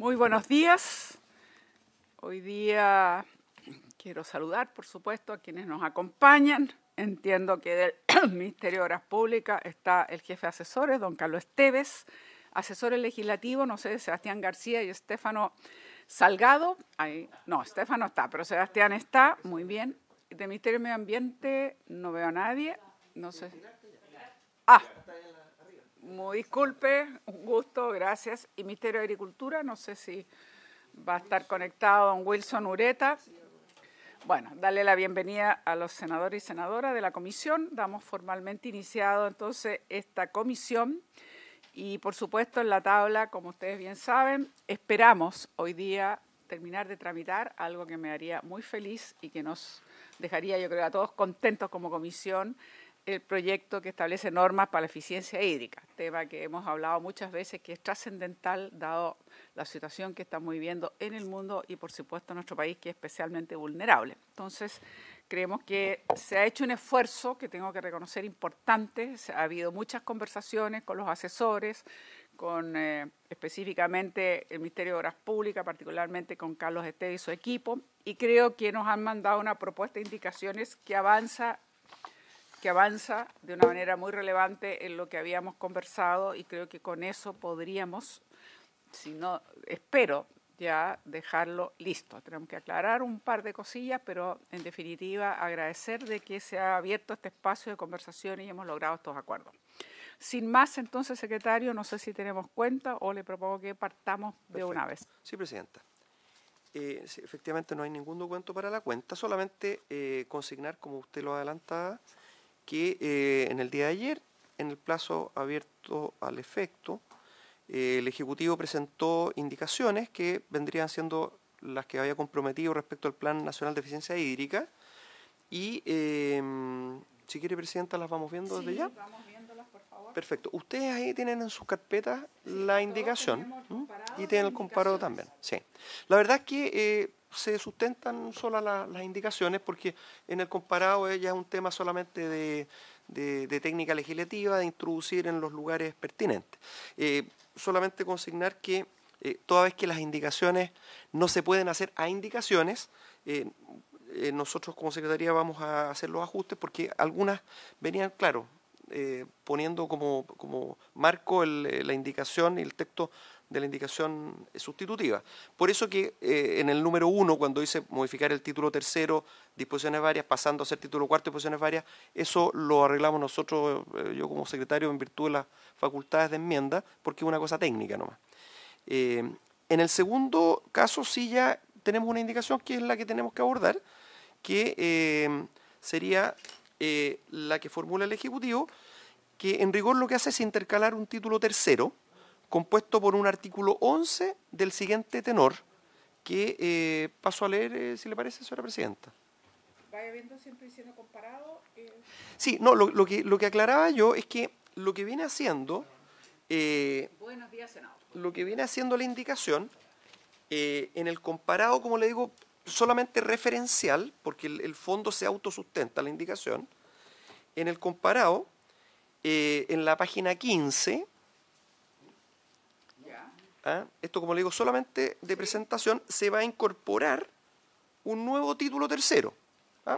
Muy buenos días. Hoy día quiero saludar, por supuesto, a quienes nos acompañan. Entiendo que del Ministerio de Obras Públicas está el jefe de asesores, don Carlos Esteves, asesores legislativos, no sé, Sebastián García y Estefano Salgado. No, Estefano está, pero Sebastián está, muy bien. Del Ministerio de Medio Ambiente no veo a nadie, no sé. Muy disculpe, un gusto, gracias. Y Ministerio de Agricultura, no sé si va a estar conectado don Wilson Ureta. Bueno, darle la bienvenida a los senadores y senadoras de la comisión. Damos formalmente iniciado entonces esta comisión y por supuesto en la tabla, como ustedes bien saben, esperamos hoy día terminar de tramitar algo que me haría muy feliz y que nos dejaría, yo creo, a todos contentos como comisión, el proyecto que establece normas para la eficiencia hídrica, tema que hemos hablado muchas veces, que es trascendental dado la situación que estamos viviendo en el mundo y, por supuesto, en nuestro país, que es especialmente vulnerable. Entonces, creemos que se ha hecho un esfuerzo que tengo que reconocer importante. Ha habido muchas conversaciones con los asesores, con específicamente el Ministerio de Obras Públicas, particularmente con Carlos Esteves y su equipo, y creo que nos han mandado una propuesta de indicaciones que avanza de una manera muy relevante en lo que habíamos conversado y creo que con eso podríamos, si no, espero ya dejarlo listo. Tenemos que aclarar un par de cosillas, pero en definitiva agradecer de que se ha abierto este espacio de conversación y hemos logrado estos acuerdos. Sin más, entonces, secretario, no sé si tenemos cuenta o le propongo que partamos de una vez. Sí, presidenta. Sí, efectivamente no hay ningún documento para la cuenta, solamente consignar, como usted lo adelantaba, que en el día de ayer, en el plazo abierto al efecto, el Ejecutivo presentó indicaciones que vendrían siendo las que había comprometido respecto al Plan Nacional de Eficiencia Hídrica y, si quiere, presidenta, las vamos viendo desde ya. Sí, vamos viéndolas, por favor. Perfecto. Ustedes ahí tienen en sus carpetas la indicación y tienen el comparado también. Sí. La verdad es que se sustentan solas las indicaciones porque en el comparado ya es un tema solamente de técnica legislativa, de introducir en los lugares pertinentes. Solamente consignar que toda vez que las indicaciones no se pueden hacer a indicaciones, nosotros como Secretaría vamos a hacer los ajustes porque algunas venían, claro, poniendo como marco la indicación y el texto de la indicación sustitutiva. Por eso que en el número 1, cuando dice modificar el título tercero, disposiciones varias, pasando a ser título cuarto, disposiciones varias, eso lo arreglamos nosotros, yo como secretario, en virtud de las facultades de enmienda, porque es una cosa técnica nomás. En el segundo caso sí ya tenemos una indicación que es la que tenemos que abordar, que sería la que formula el Ejecutivo, que en rigor lo que hace es intercalar un título tercero compuesto por un artículo 11 del siguiente tenor, que paso a leer, si le parece, señora presidenta. Vaya viendo, siempre diciendo comparado. Sí, no, lo que aclaraba yo es que lo que viene haciendo... Buenos días, senador. Lo que viene haciendo la indicación, en el comparado, como le digo, solamente referencial, porque el fondo se autosustenta la indicación. En el comparado, en la página 15, esto, como le digo, solamente de presentación, se va a incorporar un nuevo título tercero,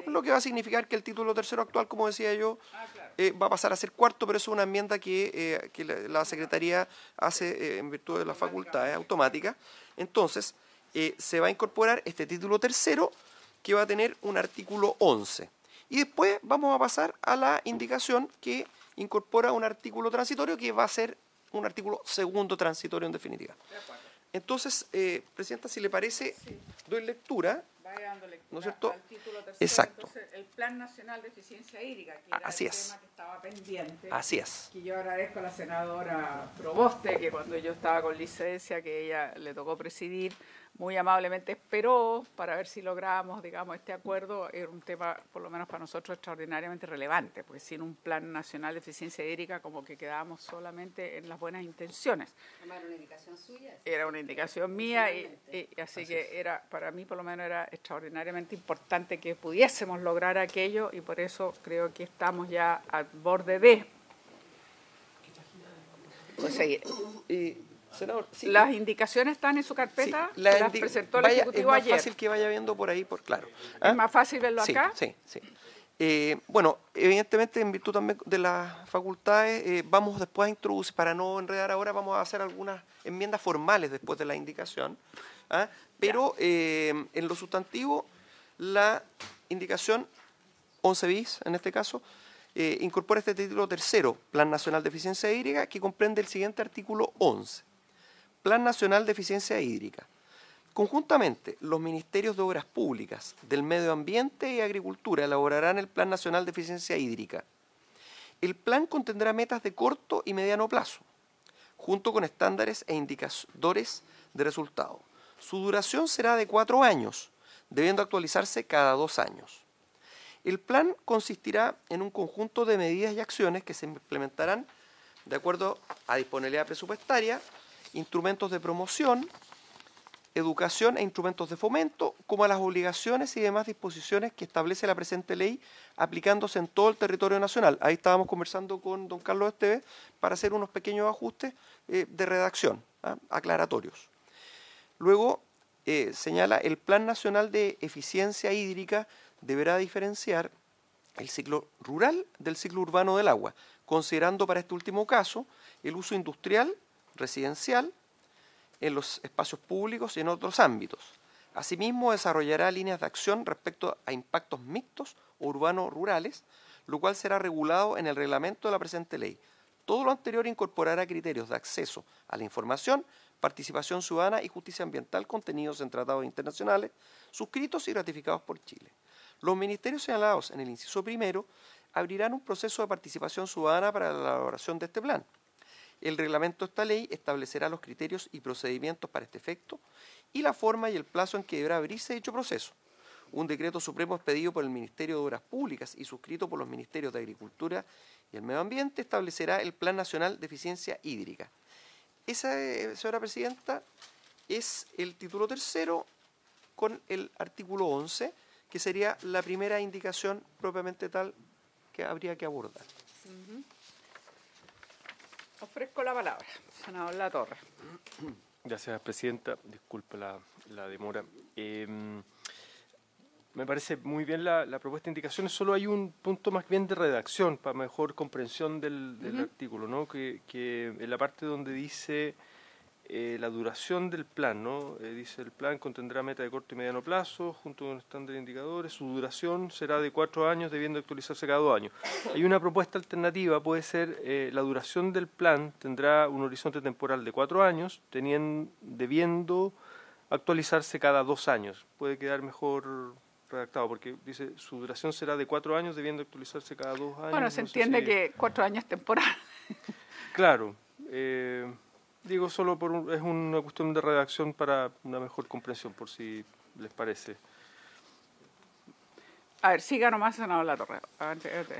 lo que va a significar que el título tercero actual, como decía yo, va a pasar a ser cuarto, pero eso es una enmienda que la Secretaría hace en virtud de las facultades automáticas. Entonces, se va a incorporar este título tercero que va a tener un artículo 11. Y después vamos a pasar a la indicación que incorpora un artículo transitorio que va a ser un artículo segundo transitorio en definitiva. Entonces, presidenta, si le parece, doy lectura. Vaya dando lectura, ¿no es cierto? Al título tercero. Exacto. Entonces, el Plan Nacional de Eficiencia Hídrica, que era Así el es. tema que estaba pendiente. Así es. Que yo agradezco a la senadora Proboste, que cuando yo estaba con licencia, que ella le tocó presidir, muy amablemente esperó para ver si lográbamos, digamos, este acuerdo. Era un tema, por lo menos para nosotros, extraordinariamente relevante, porque sin un Plan Nacional de Eficiencia Hídrica como que quedábamos solamente en las buenas intenciones. ¿Era una indicación suya? Era una indicación mía y así que era, para mí por lo menos era extraordinariamente importante que pudiésemos lograr aquello y por eso creo que estamos ya al borde de seguir. Senador, sí. Las indicaciones están en su carpeta, Sí, las presentó el Ejecutivo ayer. Es más ayer. fácil que vaya viendo por ahí, claro. ¿Es más fácil verlo Sí, acá? sí, sí. Bueno, evidentemente en virtud también de las facultades, vamos después a introducir, para no enredar ahora, vamos a hacer algunas enmiendas formales después de la indicación, pero en lo sustantivo, la indicación 11 bis, en este caso, incorpora este título tercero, Plan Nacional de Eficiencia Hídrica, que comprende el siguiente artículo 11. Plan Nacional de Eficiencia Hídrica. Conjuntamente, los Ministerios de Obras Públicas, del Medio Ambiente y Agricultura elaborarán el Plan Nacional de Eficiencia Hídrica. El plan contendrá metas de corto y mediano plazo, junto con estándares e indicadores de resultado. Su duración será de 4 años, debiendo actualizarse cada 2 años. El plan consistirá en un conjunto de medidas y acciones que se implementarán de acuerdo a disponibilidad presupuestaria, instrumentos de promoción, educación e instrumentos de fomento, como a las obligaciones y demás disposiciones que establece la presente ley aplicándose en todo el territorio nacional. Ahí estábamos conversando con don Carlos Esteves para hacer unos pequeños ajustes de redacción, aclaratorios. Luego, señala, el Plan Nacional de Eficiencia Hídrica deberá diferenciar el ciclo rural del ciclo urbano del agua, considerando para este último caso el uso industrial, residencial, en los espacios públicos y en otros ámbitos. Asimismo, desarrollará líneas de acción respecto a impactos mixtos o urbanos-rurales, lo cual será regulado en el reglamento de la presente ley. Todo lo anterior incorporará criterios de acceso a la información, participación ciudadana y justicia ambiental contenidos en tratados internacionales, suscritos y ratificados por Chile. Los ministerios señalados en el inciso primero abrirán un proceso de participación ciudadana para la elaboración de este plan. El reglamento de esta ley establecerá los criterios y procedimientos para este efecto y la forma y el plazo en que deberá abrirse dicho proceso. Un decreto supremo expedido por el Ministerio de Obras Públicas y suscrito por los Ministerios de Agricultura y el Medio Ambiente establecerá el Plan Nacional de Eficiencia Hídrica. Esa, señora Presidenta, es el título tercero con el artículo 11, que sería la primera indicación propiamente tal que habría que abordar. Ofrezco la palabra, senador Latorre. Gracias, Presidenta. Disculpe la demora. Me parece muy bien la propuesta de indicaciones. Solo hay un punto más bien de redacción para mejor comprensión del artículo, ¿no? Que en la parte donde dice la duración del plan, ¿no? Dice el plan contendrá meta de corto y mediano plazo, junto con estándar de indicadores. Su duración será de 4 años, debiendo actualizarse cada 2 años. Hay una propuesta alternativa, puede ser la duración del plan tendrá un horizonte temporal de 4 años, debiendo actualizarse cada 2 años. Puede quedar mejor redactado, porque dice su duración será de 4 años, debiendo actualizarse cada 2 años. Bueno, se entiende que 4 años es temporal. Claro. Digo, solo es una cuestión de redacción para una mejor comprensión, por si les parece. A ver, siga nomás, senador Latorre.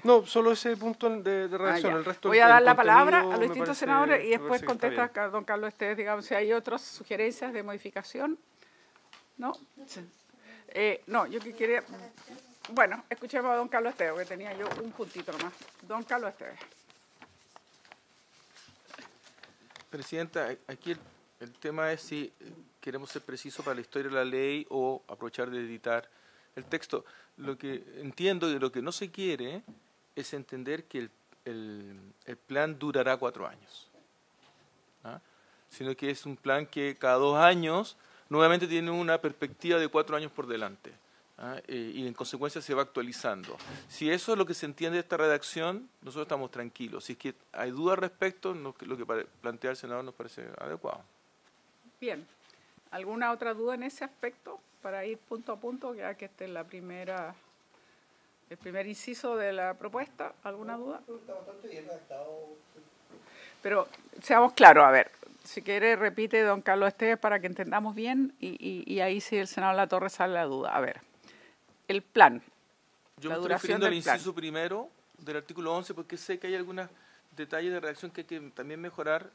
No, solo ese punto de redacción. El resto voy a dar la palabra a me los distintos parece- senadores y me después parece que está contesta a don Carlos Esteves, digamos, si hay otras sugerencias de modificación. ¿No? No, yo que quería... Bueno, escuchemos a don Carlos Esteves, que tenía yo un puntito nomás. Don Carlos Esteves. Presidenta, aquí el tema es si queremos ser precisos para la historia de la ley o aprovechar de editar el texto. Lo que entiendo y lo que no se quiere es entender que el plan durará 4 años, sino que es un plan que cada 2 años nuevamente tiene una perspectiva de 4 años por delante. Y en consecuencia se va actualizando. Si eso es lo que se entiende de esta redacción, nosotros estamos tranquilos. Si es que hay dudas al respecto, lo que plantea el senador nos parece adecuado. Bien. ¿Alguna otra duda en ese aspecto para ir punto a punto, ya que este es el primer inciso de la propuesta? ¿Alguna duda? Está bastante bien redactado. Pero seamos claros, a ver, si quiere repite don Carlos Esteves para que entendamos bien y ahí sí el senador Latorre sale la duda. A ver, el plan. Yo La me estoy duración refiriendo al del plan. inciso primero del artículo 11 porque sé que hay algunos detalles de redacción que hay que también mejorar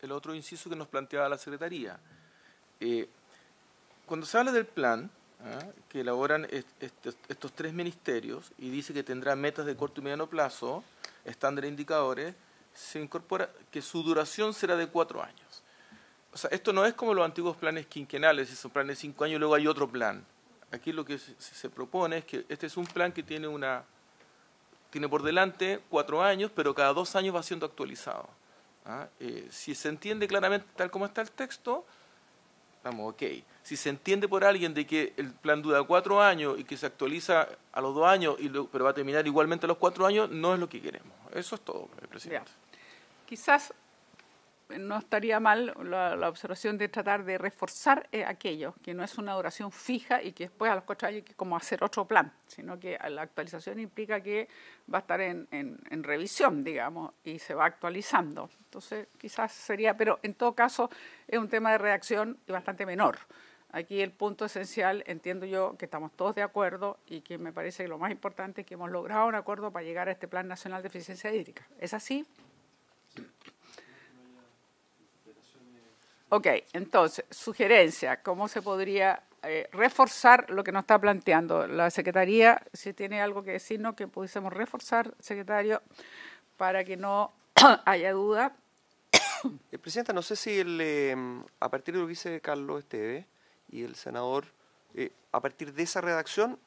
el otro inciso que nos planteaba la Secretaría. Cuando se habla del plan que elaboran estos 3 ministerios y dice que tendrá metas de corto y mediano plazo, estándares e indicadores, se incorpora que su duración será de 4 años. O sea, esto no es como los antiguos planes quinquenales, esos planes de 5 años y luego hay otro plan. Aquí lo que se propone es que este es un plan que tiene por delante 4 años, pero cada 2 años va siendo actualizado. ¿Ah? Si se entiende claramente tal como está el texto, vamos, ok. Si se entiende por alguien de que el plan dura 4 años y que se actualiza a los 2 años, pero va a terminar igualmente a los 4 años, no es lo que queremos. Eso es todo, presidente. Quizás no estaría mal la observación de tratar de reforzar aquello, que no es una duración fija y que después a los 4 años hay que como hacer otro plan, sino que la actualización implica que va a estar en revisión, digamos, y se va actualizando. Entonces, quizás sería, pero en todo caso es un tema de redacción y bastante menor. Aquí el punto esencial, entiendo yo, que estamos todos de acuerdo y que me parece que lo más importante es que hemos logrado un acuerdo para llegar a este Plan Nacional de Eficiencia Hídrica. ¿Es así? Ok, entonces, sugerencia, ¿cómo se podría reforzar lo que nos está planteando la Secretaría? Si tiene algo que decirnos que pudiésemos reforzar, secretario, para que no haya duda. Presidenta, no sé si a partir de lo que dice Carlos Esteves y el senador, a partir de esa redacción,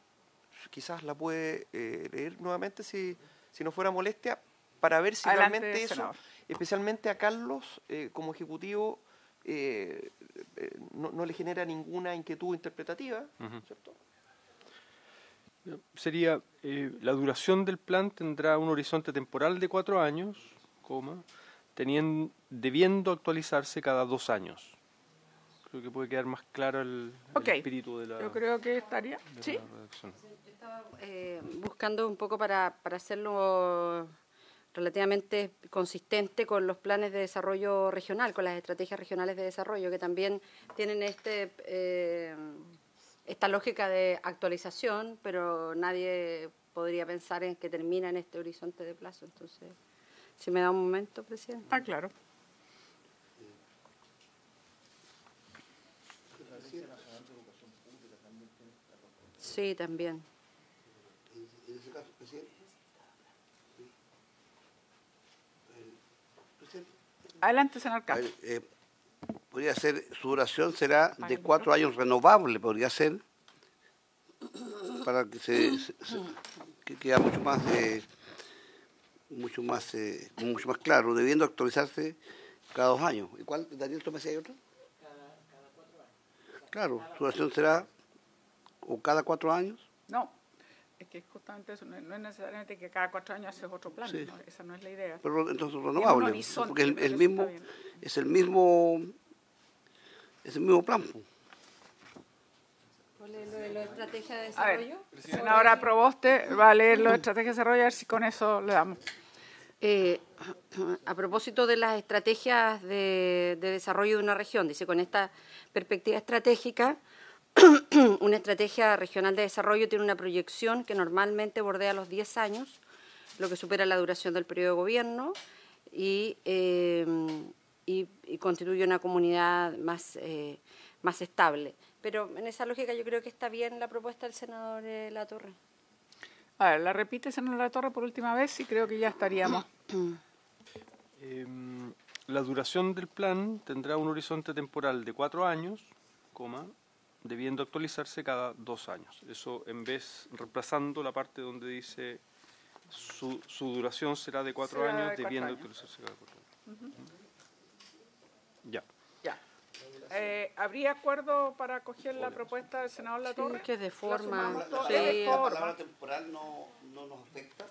quizás la puede leer nuevamente si no fuera molestia, para ver si Adelante, realmente eso, senador. especialmente a Carlos como ejecutivo, no le genera ninguna inquietud interpretativa, ¿cierto? Sería, la duración del plan tendrá un horizonte temporal de 4 años, debiendo actualizarse cada 2 años. Creo que puede quedar más claro el espíritu de la yo creo que estaría, sí. redacción. Yo estaba buscando un poco para hacerlo relativamente consistente con los planes de desarrollo regional, con las estrategias regionales de desarrollo, que también tienen esta lógica de actualización, pero nadie podría pensar en que termina en este horizonte de plazo. Entonces, si me da un momento, presidente. Ah, claro. Sí, también. En ese caso, presidente. Adelante, senador Castro. Podría ser, su duración será de 4 años renovable, podría ser, para que que quede mucho más claro, debiendo actualizarse cada 2 años. ¿Y cuál, Daniel, tú me decías otro? Cada 4 años. Claro, su duración será o cada 4 años. No, es que justamente eso, no es necesariamente que cada 4 años haces otro plan, Sí. ¿no? Esa no es la idea. Pero entonces renovable, horizonte, porque creo que eso está bien. es el mismo plan. ¿Cuál es lo de la estrategia de A ver, desarrollo? senadora Proboste va a leer los estrategias de desarrollo, a ver si con eso le damos. A propósito de las estrategias de desarrollo de una región, dice, con esta perspectiva estratégica, una estrategia regional de desarrollo tiene una proyección que normalmente bordea los 10 años, lo que supera la duración del periodo de gobierno y constituye una comunidad más estable. Pero en esa lógica yo creo que está bien la propuesta del senador Latorre. A ver, la repite, senador Latorre, por última vez y creo que ya estaríamos. La duración del plan tendrá un horizonte temporal de 4 años, debiendo actualizarse cada 2 años. Eso reemplazando la parte donde dice su duración será de 4 años, debiendo actualizarse cada 4 años. Ya. ¿Habría acuerdo para acoger la propuesta del senador Latorre? Sí, que es de forma. Sí, Sí. es de La forma. palabra temporal no nos afecta.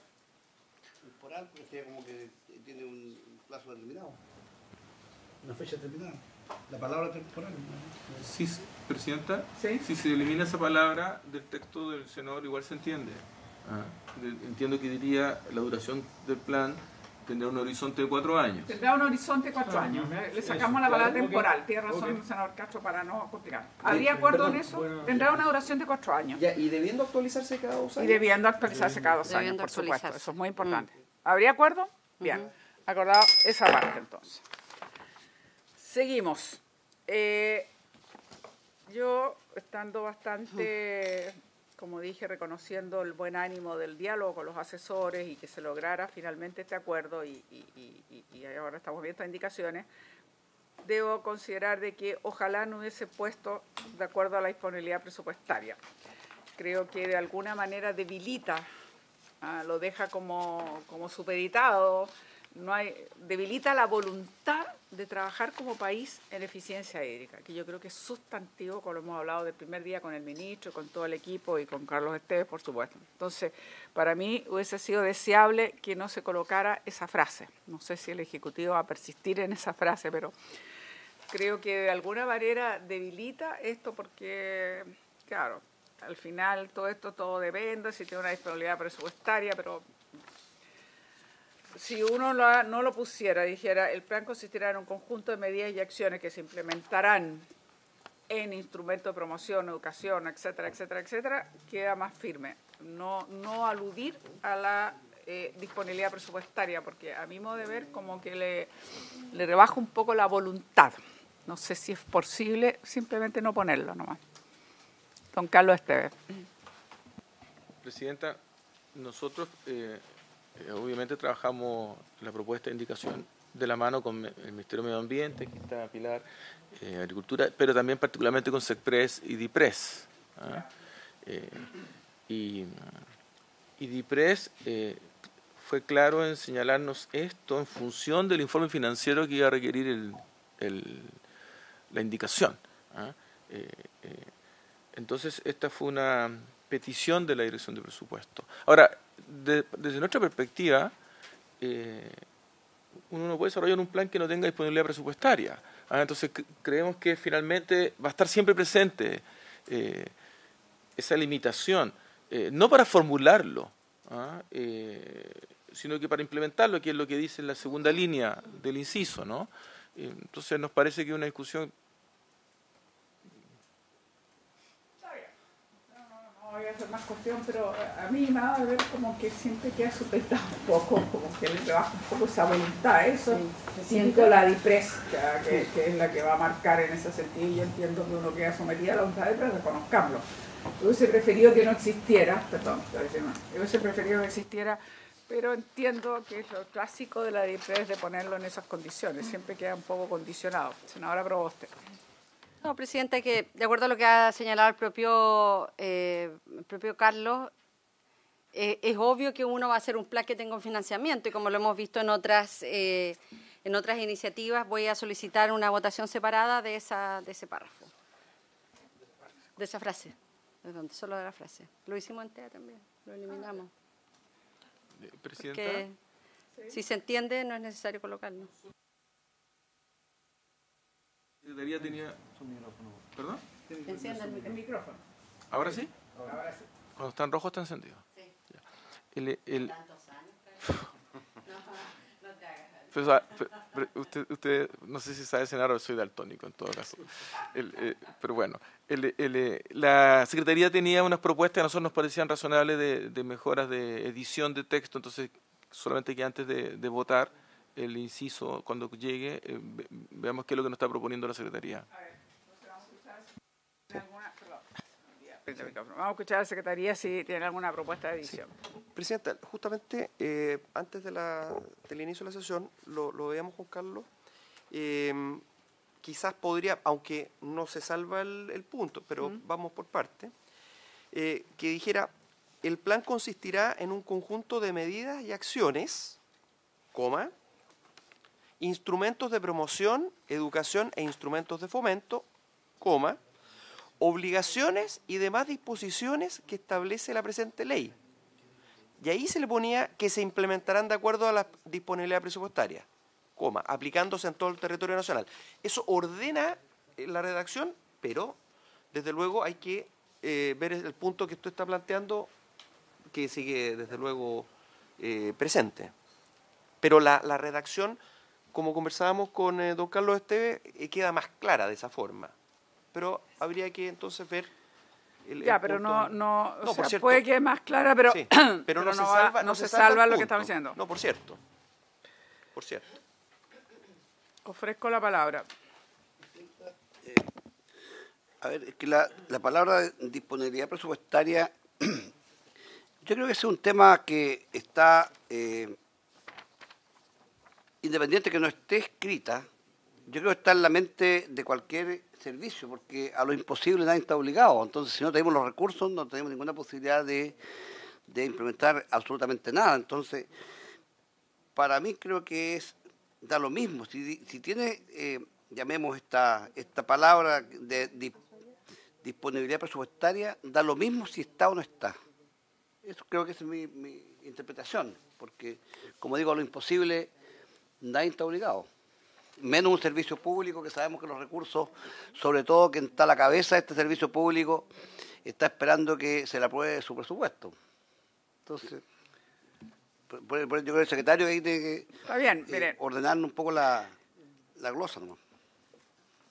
Temporal, porque sería como que tiene un plazo determinado. Una fecha determinada. La palabra temporal. Sí, presidenta, Sí. si se elimina esa palabra del texto del senador, igual se entiende. Entiendo que diría la duración del plan tendrá un horizonte de 4 años. Tendrá un horizonte de 4 años. Le sacamos la palabra temporal. Tiene razón el senador Castro para no complicar. ¿Habría acuerdo en eso? Tendrá una duración de 4 años. Ya, y debiendo actualizarse cada 2 Y años. debiendo actualizarse cada 2 años, Debiendo por supuesto. actualizarse. Eso es muy importante. ¿Habría acuerdo? Bien. Acordado esa parte, entonces. Seguimos. Yo, estando bastante, como dije, reconociendo el buen ánimo del diálogo con los asesores y que se lograra finalmente este acuerdo y ahora estamos viendo estas indicaciones, debo considerar de que ojalá no hubiese puesto de acuerdo a la disponibilidad presupuestaria. Creo que de alguna manera debilita, lo deja como supeditado, debilita la voluntad de trabajar como país en eficiencia hídrica, que yo creo que es sustantivo, como lo hemos hablado del primer día con el ministro, con todo el equipo y con Carlos Esteves, por supuesto. Entonces, para mí hubiese sido deseable que no se colocara esa frase. No sé si el Ejecutivo va a persistir en esa frase, pero creo que de alguna manera debilita esto porque, claro, al final todo depende, si tiene una disponibilidad presupuestaria, pero si uno no lo pusiera, dijera, el plan consistirá en un conjunto de medidas y acciones que se implementarán en instrumentos de promoción, educación, etcétera, etcétera, etcétera, queda más firme. No aludir a la disponibilidad presupuestaria, porque a mi modo de ver como que le rebaja un poco la voluntad. No sé si es posible simplemente no ponerlo nomás. Don Carlos Esteves. Presidenta, nosotros obviamente trabajamos la propuesta de indicación de la mano con el Ministerio de Medio Ambiente, que está Pilar, Agricultura, pero también particularmente con SECPRES y DIPRES. Y DIPRES fue claro en señalarnos esto en función del informe financiero que iba a requerir la indicación. Entonces, esta fue una petición de la Dirección de Presupuesto. Ahora, desde nuestra perspectiva, uno no puede desarrollar un plan que no tenga disponibilidad presupuestaria. Entonces, creemos que finalmente va a estar siempre presente esa limitación, no para formularlo, sino que para implementarlo, que es lo que dice en la segunda línea del inciso, ¿no? Entonces, nos parece que es una discusión. No voy a hacer más cuestión, pero a mí me da de ver como que siempre queda supeditado un poco, como que le rebaja un poco esa voluntad. Eso siento la DIPRES, que es la que va a marcar en ese sentido, y yo entiendo que uno queda sometido a la voluntad de DIPRES, reconozcámoslo. Yo hubiese preferido que no existiera, yo hubiese preferido que existiera, pero entiendo que es lo clásico de la DIPRES de ponerlo en esas condiciones, siempre queda un poco condicionado. Senadora Proboste. No, Presidenta, que de acuerdo a lo que ha señalado el propio Carlos, es obvio que uno va a hacer un plan que tenga un financiamiento y como lo hemos visto en otras iniciativas, voy a solicitar una votación separada de ese párrafo, de esa frase, solo de la frase. Lo hicimos entera también, lo eliminamos. Presidenta. Porque si se entiende no es necesario colocarlo. La Secretaría tenía su micrófono. ¿Perdón? Encienda el micrófono. ¿Ahora sí? Ahora sí. Cuando está en rojo está encendido. Sí. Ya. Tantos años. No te hagas. Usted, no sé si sabe, senador, soy daltónico en todo caso. Pero bueno, la Secretaría tenía unas propuestas que a nosotros nos parecían razonables de mejoras de edición de texto, entonces solamente que antes de votar el inciso, cuando llegue, veamos qué es lo que nos está proponiendo la Secretaría. A ver, vamos a escuchar a la Secretaría si tiene alguna propuesta de edición. Sí. Presidenta, justamente antes del inicio de la sesión, lo veíamos con Carlos, quizás podría, aunque no se salva el punto, pero vamos por parte, que dijera, el plan consistirá en un conjunto de medidas y acciones, instrumentos de promoción, educación e instrumentos de fomento, obligaciones y demás disposiciones que establece la presente ley. Y ahí se le ponía que se implementarán de acuerdo a la disponibilidad presupuestaria, aplicándose en todo el territorio nacional. Eso ordena la redacción, pero desde luego hay que ver el punto que usted está planteando, que sigue desde luego presente. Pero la redacción, como conversábamos con don Carlos Esteves, queda más clara de esa forma. Pero habría que entonces ver pero o sea, cierto, puede que más clara, pero, sí, pero no se salva lo el que estamos punto. diciendo. No, por cierto. Ofrezco la palabra. A ver, es que la palabra disponibilidad presupuestaria, yo creo que es un tema que está, independiente que no esté escrita, Yo creo que está en la mente de cualquier servicio, porque a lo imposible nadie está obligado. Entonces, si no tenemos los recursos, no tenemos ninguna posibilidad de implementar absolutamente nada. Entonces, para mí creo que da lo mismo. Si tiene, llamemos esta palabra de disponibilidad presupuestaria, da lo mismo si está o no está. Eso creo que esa es mi interpretación, porque, como digo, a lo imposible nadie está obligado. Menos un servicio público que sabemos que los recursos, sobre todo quien está a la cabeza de este servicio público, está esperando que se le apruebe su presupuesto. Entonces, yo creo que el secretario ahí tiene que Está bien, miren. ordenar un poco la glosa, ¿no?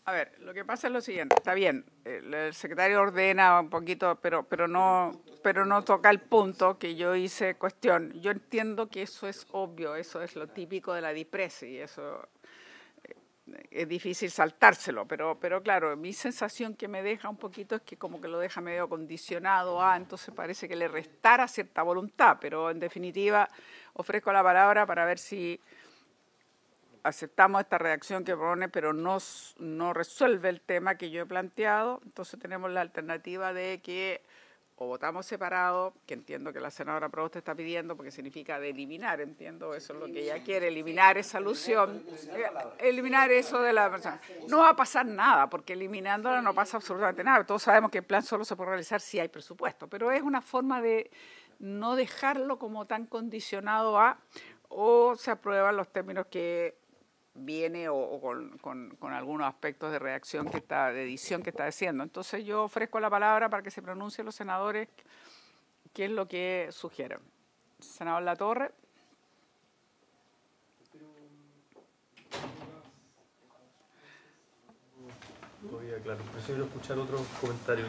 A ver, lo que pasa es lo siguiente, está bien, el secretario ordena un poquito, pero no toca el punto que yo hice cuestión. Yo entiendo que eso es obvio, eso es lo típico de la DIPRES y eso es difícil saltárselo, pero claro, mi sensación que me deja un poquito es que como que lo deja medio condicionado entonces parece que le restara cierta voluntad, pero en definitiva ofrezco la palabra para ver si aceptamos esta redacción que propone, pero no resuelve el tema que yo he planteado. Entonces tenemos la alternativa de que o votamos separado, que entiendo que la senadora Proboste está pidiendo, porque significa de eliminar, entiendo, eso es lo que ella quiere, eliminar esa alusión, eliminar eso de la persona. No va a pasar nada, porque eliminándola no pasa absolutamente nada. Todos sabemos que el plan solo se puede realizar si hay presupuesto, pero es una forma de no dejarlo como tan condicionado o se aprueban los términos que viene o con algunos aspectos de redacción de edición que está haciendo. Entonces yo ofrezco la palabra para que se pronuncien los senadores qué es lo que sugieren. Senador Latorre. Todavía, claro. Prefiero escuchar otros comentarios,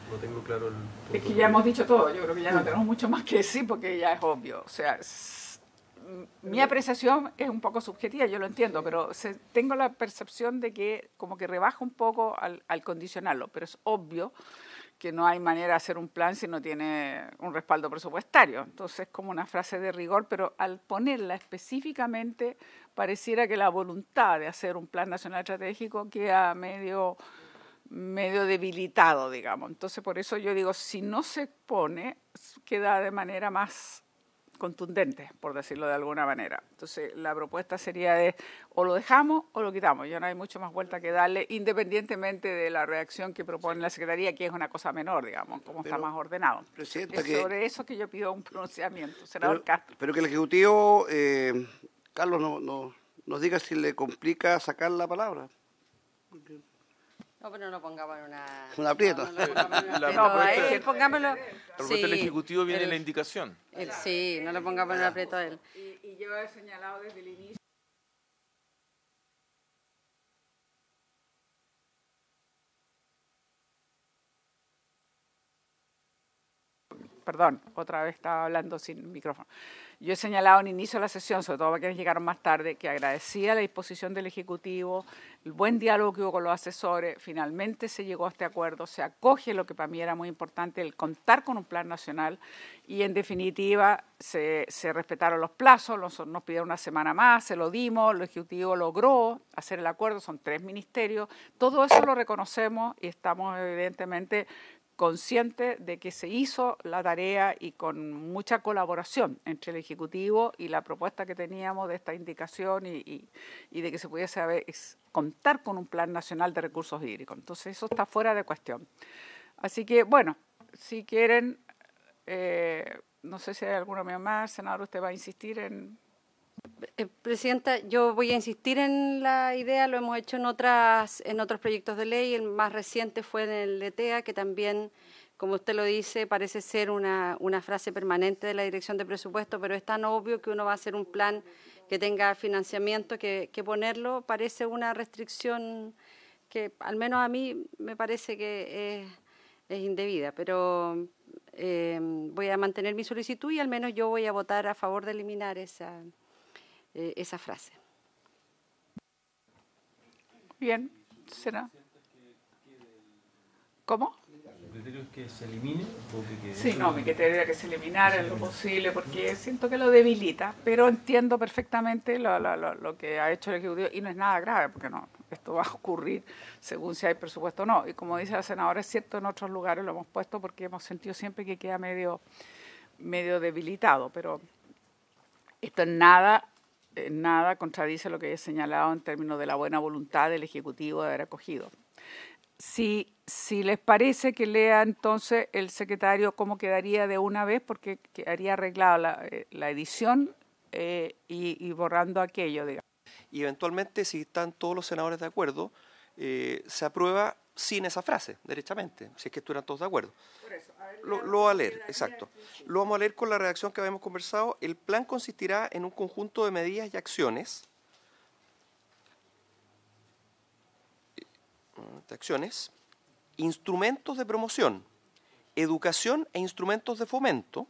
no tengo claro el punto. Es que ya hemos dicho todo, yo creo que ya no tenemos mucho más que decir porque ya es obvio. O sea, mi apreciación es un poco subjetiva, yo lo entiendo, pero tengo la percepción de que como que rebaja un poco al condicionarlo, pero es obvio que no hay manera de hacer un plan si no tiene un respaldo presupuestario. Entonces es como una frase de rigor, pero al ponerla específicamente pareciera que la voluntad de hacer un plan nacional estratégico queda medio debilitado, digamos. Entonces por eso yo digo, si no se pone, queda de manera más contundente, por decirlo de alguna manera. Entonces, la propuesta sería de o lo dejamos o lo quitamos. Ya no hay mucho más vuelta que darle, independientemente de la reacción que propone la Secretaría, que es una cosa menor, digamos, como está más ordenado. Presidenta, es sobre eso que yo pido un pronunciamiento. Senador Castro. Pero que el Ejecutivo, Carlos, nos diga si le complica sacar la palabra. No, pero no lo pongamos en un aprieto. Pongámoslo. La propuesta del Ejecutivo viene la indicación. Sí, no lo pongamos en un aprieto a él. Y yo he señalado desde el inicio. Perdón, otra vez estaba hablando sin micrófono. Yo he señalado en inicio de la sesión, sobre todo para quienes llegaron más tarde, que agradecía la disposición del Ejecutivo, el buen diálogo que hubo con los asesores, finalmente se llegó a este acuerdo, se acoge lo que para mí era muy importante, el contar con un plan nacional y en definitiva se respetaron los plazos, nos pidieron una semana más, se lo dimos, el Ejecutivo logró hacer el acuerdo, son 3 ministerios, todo eso lo reconocemos y estamos evidentemente consciente de que se hizo la tarea y con mucha colaboración entre el Ejecutivo y la propuesta que teníamos de esta indicación y de que se pudiese contar con un plan nacional de recursos hídricos. Entonces eso está fuera de cuestión. Así que, bueno, si quieren, no sé si hay alguna más, senador, usted va a insistir en... Presidenta, yo voy a insistir en la idea, lo hemos hecho en otros proyectos de ley, el más reciente fue en el ETEA, que también, como usted lo dice, parece ser una frase permanente de la Dirección de Presupuesto, pero es tan obvio que uno va a hacer un plan que tenga financiamiento que ponerlo, parece una restricción que al menos a mí me parece que es indebida, pero voy a mantener mi solicitud y al menos yo voy a votar a favor de eliminar esa frase. Bien, será. ¿Cómo? ¿El criterio es que se elimine o que quede? Sí, no, mi criterio era que se eliminara en lo posible porque siento que lo debilita, pero entiendo perfectamente lo que ha hecho el Ejecutivo y no es nada grave porque no, esto va a ocurrir según si hay presupuesto o no. Y como dice la senadora, es cierto, en otros lugares lo hemos puesto porque hemos sentido siempre que queda medio debilitado, pero esto en nada contradice lo que he señalado en términos de la buena voluntad del Ejecutivo de haber acogido. Si les parece que lea entonces el secretario cómo quedaría de una vez, porque quedaría arreglada la edición y borrando aquello, digamos. Y eventualmente, si están todos los senadores de acuerdo, se aprueba sin esa frase, derechamente, si es que estuvieran todos de acuerdo. Lo voy a leer, exacto. Lo vamos a leer con la redacción que habíamos conversado. El plan consistirá en un conjunto de medidas y acciones, instrumentos de promoción, educación e instrumentos de fomento,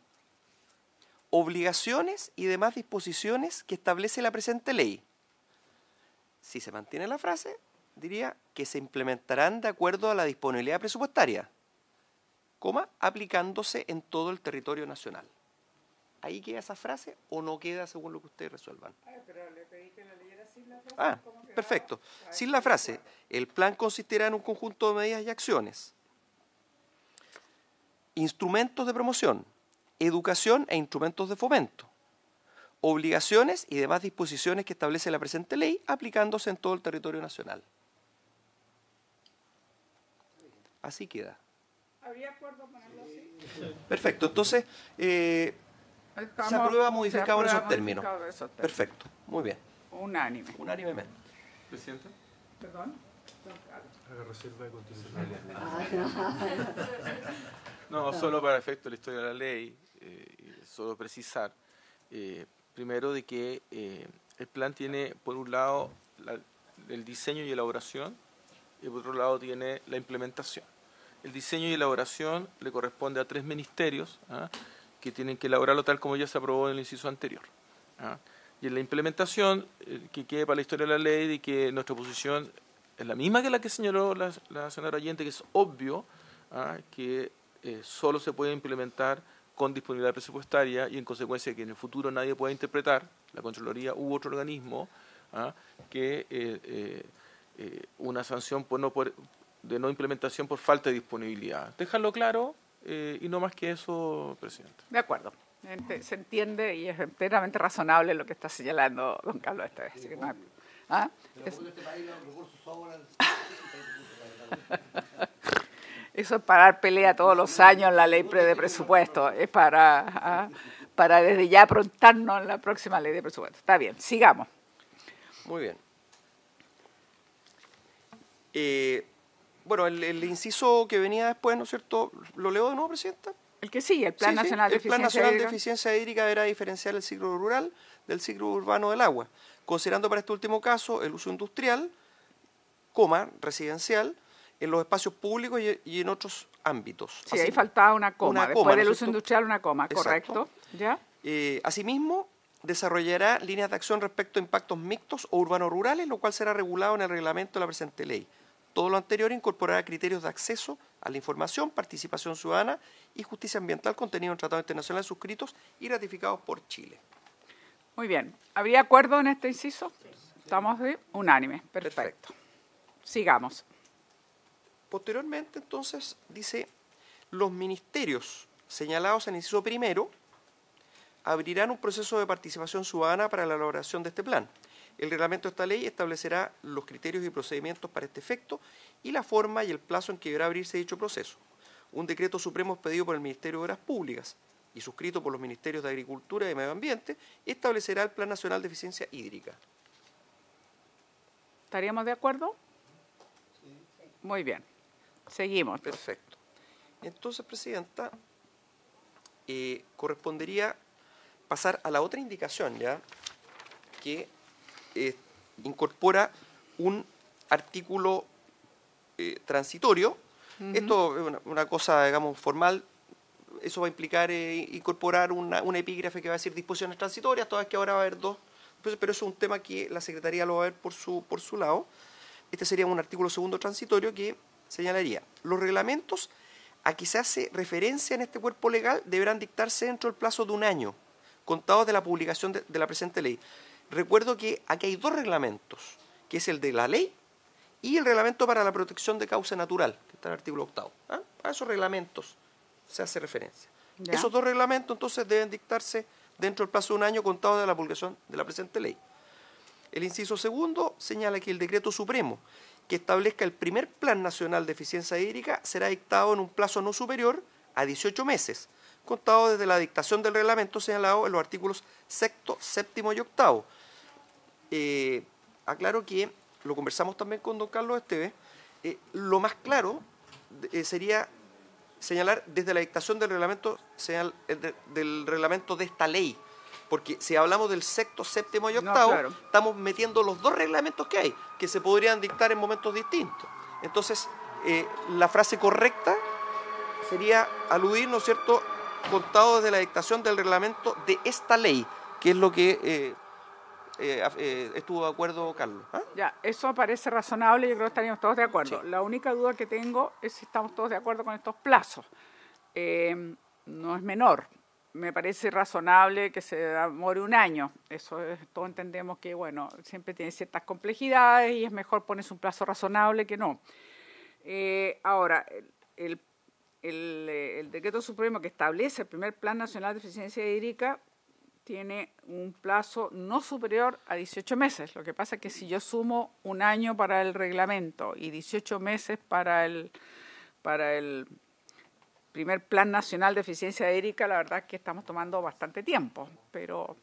obligaciones y demás disposiciones que establece la presente ley. Si se mantiene la frase, diría que se implementarán de acuerdo a la disponibilidad presupuestaria, aplicándose en todo el territorio nacional. ¿Ahí queda esa frase o no queda según lo que ustedes resuelvan? Pero le pedí que la leyera sin la frase. Ah, perfecto. Sin la frase, el plan consistirá en un conjunto de medidas y acciones, instrumentos de promoción, educación e instrumentos de fomento, obligaciones y demás disposiciones que establece la presente ley, aplicándose en todo el territorio nacional. Así queda. ¿Habría acuerdo ponerlo así? Perfecto, entonces se aprueba modificado en esos términos. Perfecto, muy bien. Unánime. Unánimemente. Presidente. Perdón. Haga reserva de constitucionalidad. No, solo para efecto de la historia de la ley, solo precisar, primero de que el plan tiene, por un lado, el diseño y elaboración, y por otro lado tiene la implementación. El diseño y elaboración le corresponde a 3 ministerios, que tienen que elaborarlo tal como ya se aprobó en el inciso anterior. Y en la implementación, que quede para la historia de la ley, de que nuestra posición es la misma que la que señaló la senadora Allende, que es obvio que solo se puede implementar con disponibilidad presupuestaria y en consecuencia que en el futuro nadie pueda interpretar, la Contraloría u otro organismo, que una sanción de no implementación por falta de disponibilidad. Dejarlo claro y no más que eso, presidente. De acuerdo. Se entiende y es enteramente razonable lo que está señalando don Carlos esta vez. Así que no hay, Eso es para dar pelea todos los años en la ley de presupuesto. Es para desde ya aprontarnos en la próxima ley de presupuesto. Está bien, sigamos. Muy bien. Bueno, el inciso que venía después, ¿no es cierto? ¿Lo leo de nuevo, Presidenta? El que sigue, el Plan Nacional de El Plan Eficiencia Nacional de Hídrica. Eficiencia Hídrica deberá diferenciar el ciclo rural del ciclo urbano del agua, considerando para este último caso el uso industrial, residencial, en los espacios públicos y en otros ámbitos. Sí, ahí faltaba una coma. Después del uso industrial, una coma, Exacto. ¿correcto? ¿Ya? Asimismo, desarrollará líneas de acción respecto a impactos mixtos o urbanos-rurales, lo cual será regulado en el reglamento de la presente ley. Todo lo anterior incorporará criterios de acceso a la información, participación ciudadana y justicia ambiental contenidos en tratados internacionales suscritos y ratificados por Chile. Muy bien. ¿Habría acuerdo en este inciso? ¿Estamos de unánime? Perfecto. Sigamos. Posteriormente, entonces, dice, los ministerios señalados en el inciso primero abrirán un proceso de participación ciudadana para la elaboración de este plan. El reglamento de esta ley establecerá los criterios y procedimientos para este efecto y la forma y el plazo en que deberá abrirse dicho proceso. Un decreto supremo expedido por el Ministerio de Obras Públicas y suscrito por los Ministerios de Agricultura y de Medio Ambiente establecerá el Plan Nacional de Eficiencia Hídrica. ¿Estaríamos de acuerdo? Muy bien. Seguimos. Perfecto. Entonces, Presidenta, correspondería pasar a la otra indicación, ya que incorpora un artículo transitorio. Esto es una cosa, digamos, formal. Eso va a implicar incorporar una epígrafe que va a decir disposiciones transitorias, todas que ahora va a haber 2, pero eso es un tema que la Secretaría lo va a ver por su lado. Este sería un artículo segundo transitorio que señalaría, los reglamentos a que se hace referencia en este cuerpo legal deberán dictarse dentro del plazo de 1 año, contados de la publicación de la presente ley. Recuerdo que aquí hay 2 reglamentos, que es el de la ley y el reglamento para la protección de causa natural, que está en el artículo 8º. A esos reglamentos se hace referencia. Ya. Esos 2 reglamentos entonces deben dictarse dentro del plazo de 1 año, contados de la publicación de la presente ley. El inciso 2 señala que el decreto supremo que establezca el primer Plan Nacional de Eficiencia Hídrica será dictado en un plazo no superior a 18 meses, contado desde la dictación del reglamento señalado en los artículos 6º, 7º y 8º. Aclaro que, lo conversamos también con don Carlos Esteves, lo más claro sería señalar desde la dictación del reglamento, del reglamento de esta ley, porque si hablamos del 6º, 7º y 8º, claro. estamos metiendo los 2 reglamentos que hay, que se podrían dictar en momentos distintos. Entonces, la frase correcta sería aludir, ¿no es cierto?, contado desde la dictación del reglamento de esta ley, que es lo que estuvo de acuerdo Carlos. Ya, eso parece razonable, yo creo que estaríamos todos de acuerdo. Sí. La única duda que tengo es si estamos todos de acuerdo con estos plazos. No es menor. Me parece razonable que se demore 1 año. Eso todos entendemos que, bueno, siempre tiene ciertas complejidades y es mejor ponerse un plazo razonable que no. Ahora, el decreto supremo que establece el primer Plan Nacional de Eficiencia Hídrica tiene un plazo no superior a 18 meses. Lo que pasa es que si yo sumo 1 año para el reglamento y 18 meses para el primer Plan Nacional de Eficiencia Hídrica, la verdad es que estamos tomando bastante tiempo, pero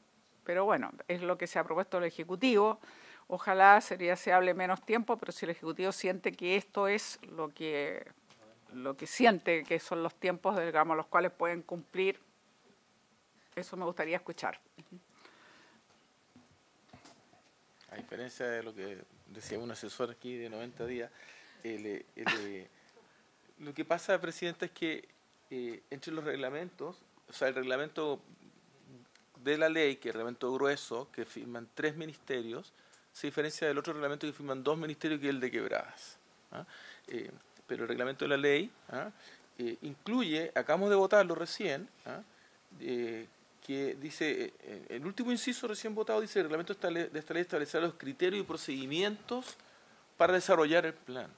bueno, es lo que se ha propuesto el Ejecutivo. Ojalá se hable menos tiempo, pero si el Ejecutivo siente que esto es lo que siente que son los tiempos, digamos, los cuales pueden cumplir, eso me gustaría escuchar. A diferencia de lo que decía un asesor aquí de 90 días, lo que pasa, Presidenta, es que entre los reglamentos, o sea, el reglamento de la ley, que es el reglamento grueso, que firman 3 ministerios, se diferencia del otro reglamento que firman 2 ministerios, que es el de quebradas. Pero el reglamento de la ley incluye, acabamos de votarlo recién, que dice, el último inciso recién votado dice: el reglamento de esta ley establecerá los criterios y procedimientos para desarrollar el plan.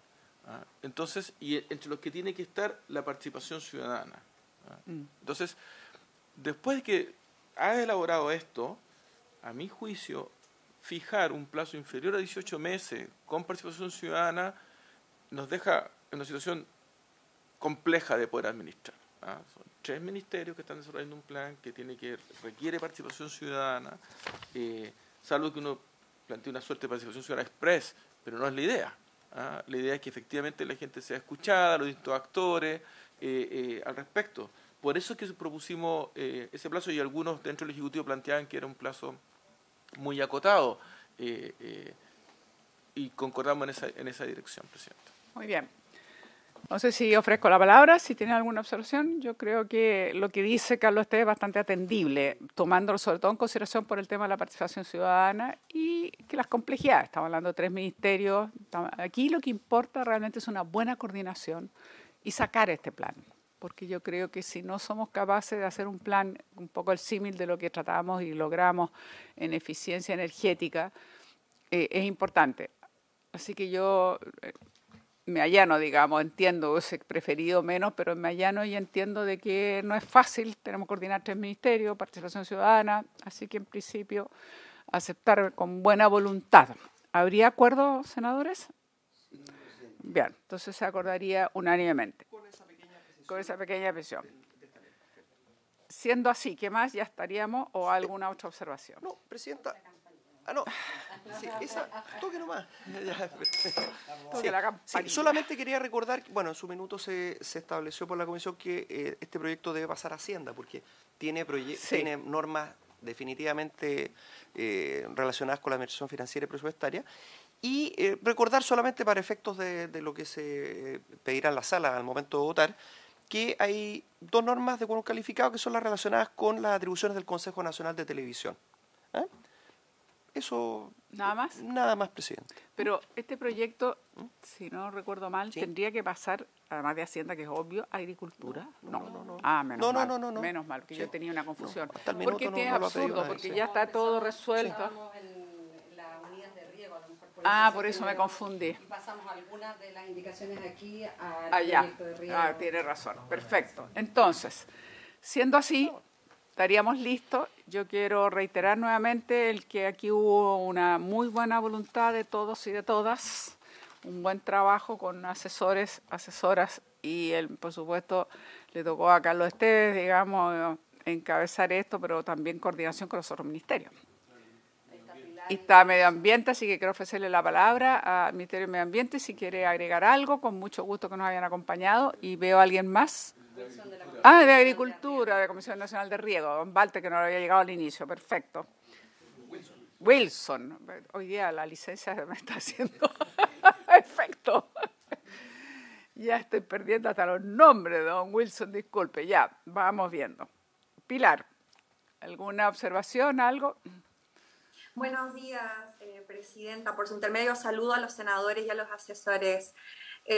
Entonces, y entre los que tiene que estar la participación ciudadana. Entonces, después de que has elaborado esto, a mi juicio, fijar un plazo inferior a 18 meses con participación ciudadana nos deja en una situación compleja de poder administrar. Son 3 ministerios que están desarrollando un plan que requiere participación ciudadana, salvo que uno plantee una suerte de participación ciudadana express, pero no es la idea. La idea es que efectivamente la gente sea escuchada, los distintos actores al respecto. Por eso es que propusimos ese plazo, y algunos dentro del Ejecutivo planteaban que era un plazo muy acotado, y concordamos en esa dirección, Presidenta. Muy bien. No sé si ofrezco la palabra, si tienen alguna observación. Yo creo que lo que dice Carlos Esteves es bastante atendible, tomándolo sobre todo en consideración por el tema de la participación ciudadana y que las complejidades. Estamos hablando de 3 ministerios. Aquí lo que importa realmente es una buena coordinación y sacar este plan. Porque yo creo que si no somos capaces de hacer un plan, un poco el símil de lo que tratamos y logramos en eficiencia energética, es importante. Así que yo me allano, digamos, entiendo, hubiese preferido menos, pero me allano y entiendo de que no es fácil, tenemos que coordinar 3 ministerios, participación ciudadana, así que en principio aceptar con buena voluntad. ¿Habría acuerdo, senadores? Bien, entonces se acordaría unánimemente. Con esa pequeña presión. Siendo así, ¿qué más? ¿Ya estaríamos o alguna otra observación? No, Presidenta. No. Sí, esa, toque nomás. Toque la campanilla. Sí, solamente quería recordar que, bueno, en su minuto se estableció por la Comisión que este proyecto debe pasar a Hacienda, porque tiene normas definitivamente relacionadas con la administración financiera y presupuestaria. Y recordar solamente para efectos de lo que se pedirá en la sala al momento de votar, que hay 2 normas de quórum calificado que son las relacionadas con las atribuciones del Consejo Nacional de Televisión. Eso, ¿Nada más? nada más, presidente. Pero este proyecto, si no recuerdo mal, Sí. tendría que pasar, además de Hacienda, que es obvio, a Agricultura. No. Ah, menos mal. No. Menos mal, que Sí. yo tenía una confusión. Hasta el Porque minuto este es no lo ha pedido absurdo, nadie, porque sí. ya está todo resuelto. Estábamos en las unidas de riego, a lo mejor Por eso me generó- confundí. Y pasamos algunas de las indicaciones aquí al Allá. proyecto de riego. Tiene razón. Perfecto. Entonces, siendo así, estaríamos listos. Yo quiero reiterar nuevamente el que aquí hubo una muy buena voluntad de todos y de todas, un buen trabajo con asesores, asesoras y por supuesto le tocó a Carlos Esteves, digamos, encabezar esto, pero también coordinación con los otros ministerios. Y está Medio Ambiente, así que quiero ofrecerle la palabra al Ministerio de Medio Ambiente si quiere agregar algo, con mucho gusto que nos hayan acompañado. Y veo a alguien más. De Agricultura, de Comisión Nacional de Riego, don Walter, que no había llegado al inicio, perfecto. Wilson, hoy día la licencia me está haciendo efecto. Ya estoy perdiendo hasta los nombres, don Wilson, disculpe, ya, vamos viendo. Pilar, ¿alguna observación, algo? Buenos días, Presidenta. Por su intermedio, saludo a los senadores y a los asesores.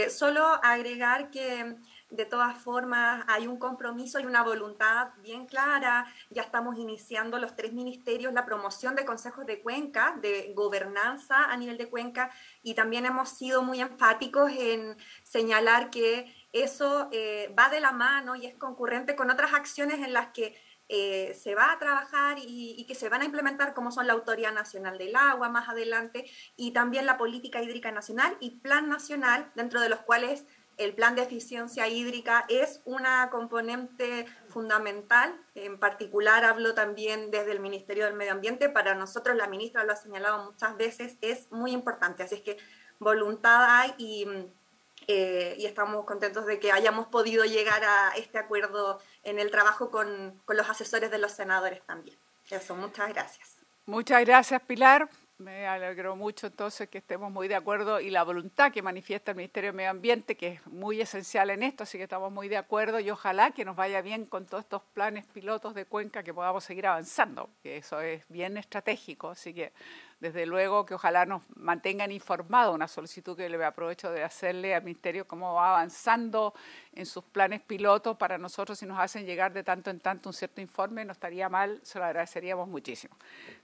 Solo agregar que, de todas formas, hay un compromiso y una voluntad bien clara. Ya estamos iniciando los 3 ministerios la promoción de consejos de cuenca, de gobernanza a nivel de cuenca, y también hemos sido muy enfáticos en señalar que eso va de la mano y es concurrente con otras acciones en las que se va a trabajar y que se van a implementar, como son la Autoridad Nacional del Agua más adelante, y también la Política Hídrica Nacional y Plan Nacional, dentro de los cuales el Plan de Eficiencia Hídrica es una componente fundamental. En particular hablo también desde el Ministerio del Medio Ambiente. Para nosotros, la ministra lo ha señalado muchas veces, es muy importante. Así es que voluntad hay y estamos contentos de que hayamos podido llegar a este acuerdo en el trabajo con los asesores de los senadores también. Eso, muchas gracias. Muchas gracias, Pilar. Me alegró mucho entonces que estemos muy de acuerdo y la voluntad que manifiesta el Ministerio de Medio Ambiente, que es muy esencial en esto, así que estamos muy de acuerdo y ojalá que nos vaya bien con todos estos planes pilotos de cuenca, que podamos seguir avanzando, que eso es bien estratégico, así que desde luego que ojalá nos mantengan informados, una solicitud que le aprovecho de hacerle al Ministerio, cómo va avanzando en sus planes pilotos para nosotros. Si nos hacen llegar de tanto en tanto un cierto informe, no estaría mal, se lo agradeceríamos muchísimo.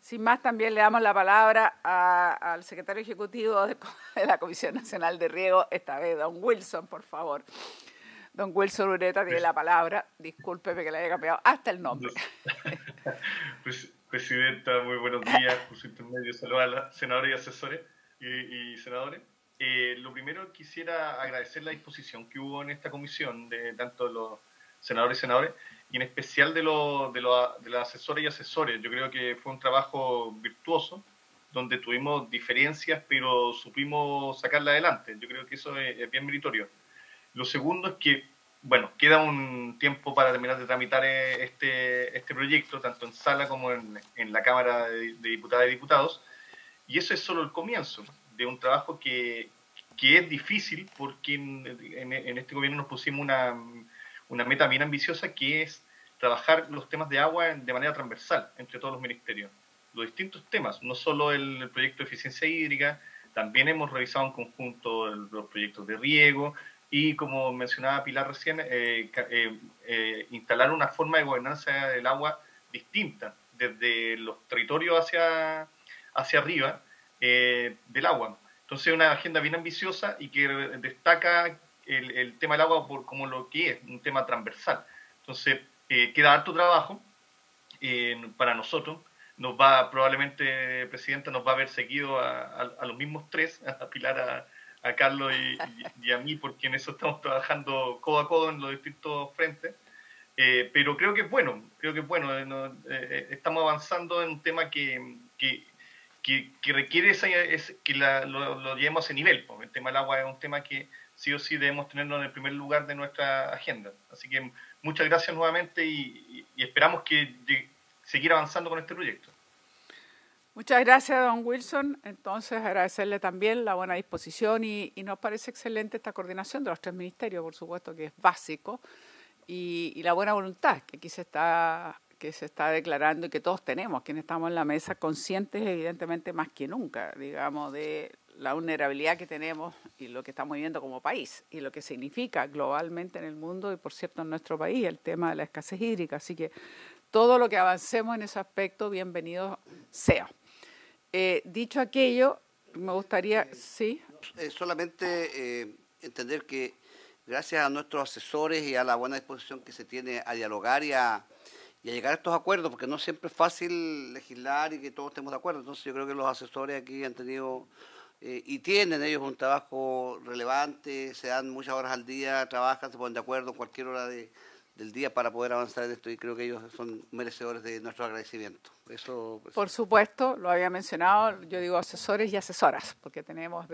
Sin más, también le damos la palabra al secretario ejecutivo de la Comisión Nacional de Riego, esta vez don Wilson, por favor. Don Wilson Ureta tiene la palabra. Discúlpeme que le haya cambiado hasta el nombre. Presidenta, muy buenos días. Por su intermedio, saludos a los senadores y asesores y senadores. Lo primero, quisiera agradecer la disposición que hubo en esta comisión de tanto de los senadores y senadores, y en especial de los asesores y asesores. Yo creo que fue un trabajo virtuoso, donde tuvimos diferencias, pero supimos sacarla adelante. Yo creo que eso es bien meritorio. Lo segundo es que, bueno, queda un tiempo para terminar de tramitar este proyecto, tanto en sala como en la Cámara de Diputadas y Diputados, y eso es solo el comienzo de un trabajo que es difícil, porque en este gobierno nos pusimos una meta bien ambiciosa, que es trabajar los temas de agua de manera transversal entre todos los ministerios, los distintos temas, no solo el proyecto de eficiencia hídrica, también hemos revisado en conjunto los proyectos de riego, y como mencionaba Pilar recién, instalar una forma de gobernanza del agua distinta, desde los territorios hacia arriba del agua. Entonces, una agenda bien ambiciosa y que destaca el tema del agua como lo que es, un tema transversal. Entonces, queda harto trabajo para nosotros. Probablemente, Presidenta, nos va a haber seguido a los mismos tres, a Pilar, a Carlos y a mí, porque en eso estamos trabajando codo a codo en los distintos frentes. Pero creo que es bueno, estamos avanzando en un tema que requiere que lo llevemos a ese nivel. El tema del agua es un tema que sí o sí debemos tenerlo en el primer lugar de nuestra agenda. Así que muchas gracias nuevamente y esperamos seguir avanzando con este proyecto. Muchas gracias, don Wilson. Entonces, agradecerle también la buena disposición y nos parece excelente esta coordinación de los 3 ministerios, por supuesto que es básico, y la buena voluntad que aquí se está que se está declarando y que todos tenemos, quienes estamos en la mesa, conscientes evidentemente más que nunca, digamos, de la vulnerabilidad que tenemos y lo que estamos viviendo como país y lo que significa globalmente en el mundo y, por cierto, en nuestro país, el tema de la escasez hídrica. Así que todo lo que avancemos en ese aspecto, bienvenido sea. Dicho aquello, me gustaría, sí. Solamente entender que gracias a nuestros asesores y a la buena disposición que se tiene a dialogar y a llegar a estos acuerdos, porque no siempre es fácil legislar y que todos estemos de acuerdo. Entonces yo creo que los asesores aquí han tenido y tienen ellos un trabajo relevante, se dan muchas horas al día, trabajan, se ponen de acuerdo en cualquier hora del día para poder avanzar en esto, y creo que ellos son merecedores de nuestro agradecimiento. Eso, pues. Por supuesto, lo había mencionado, yo digo asesores y asesoras, porque tenemos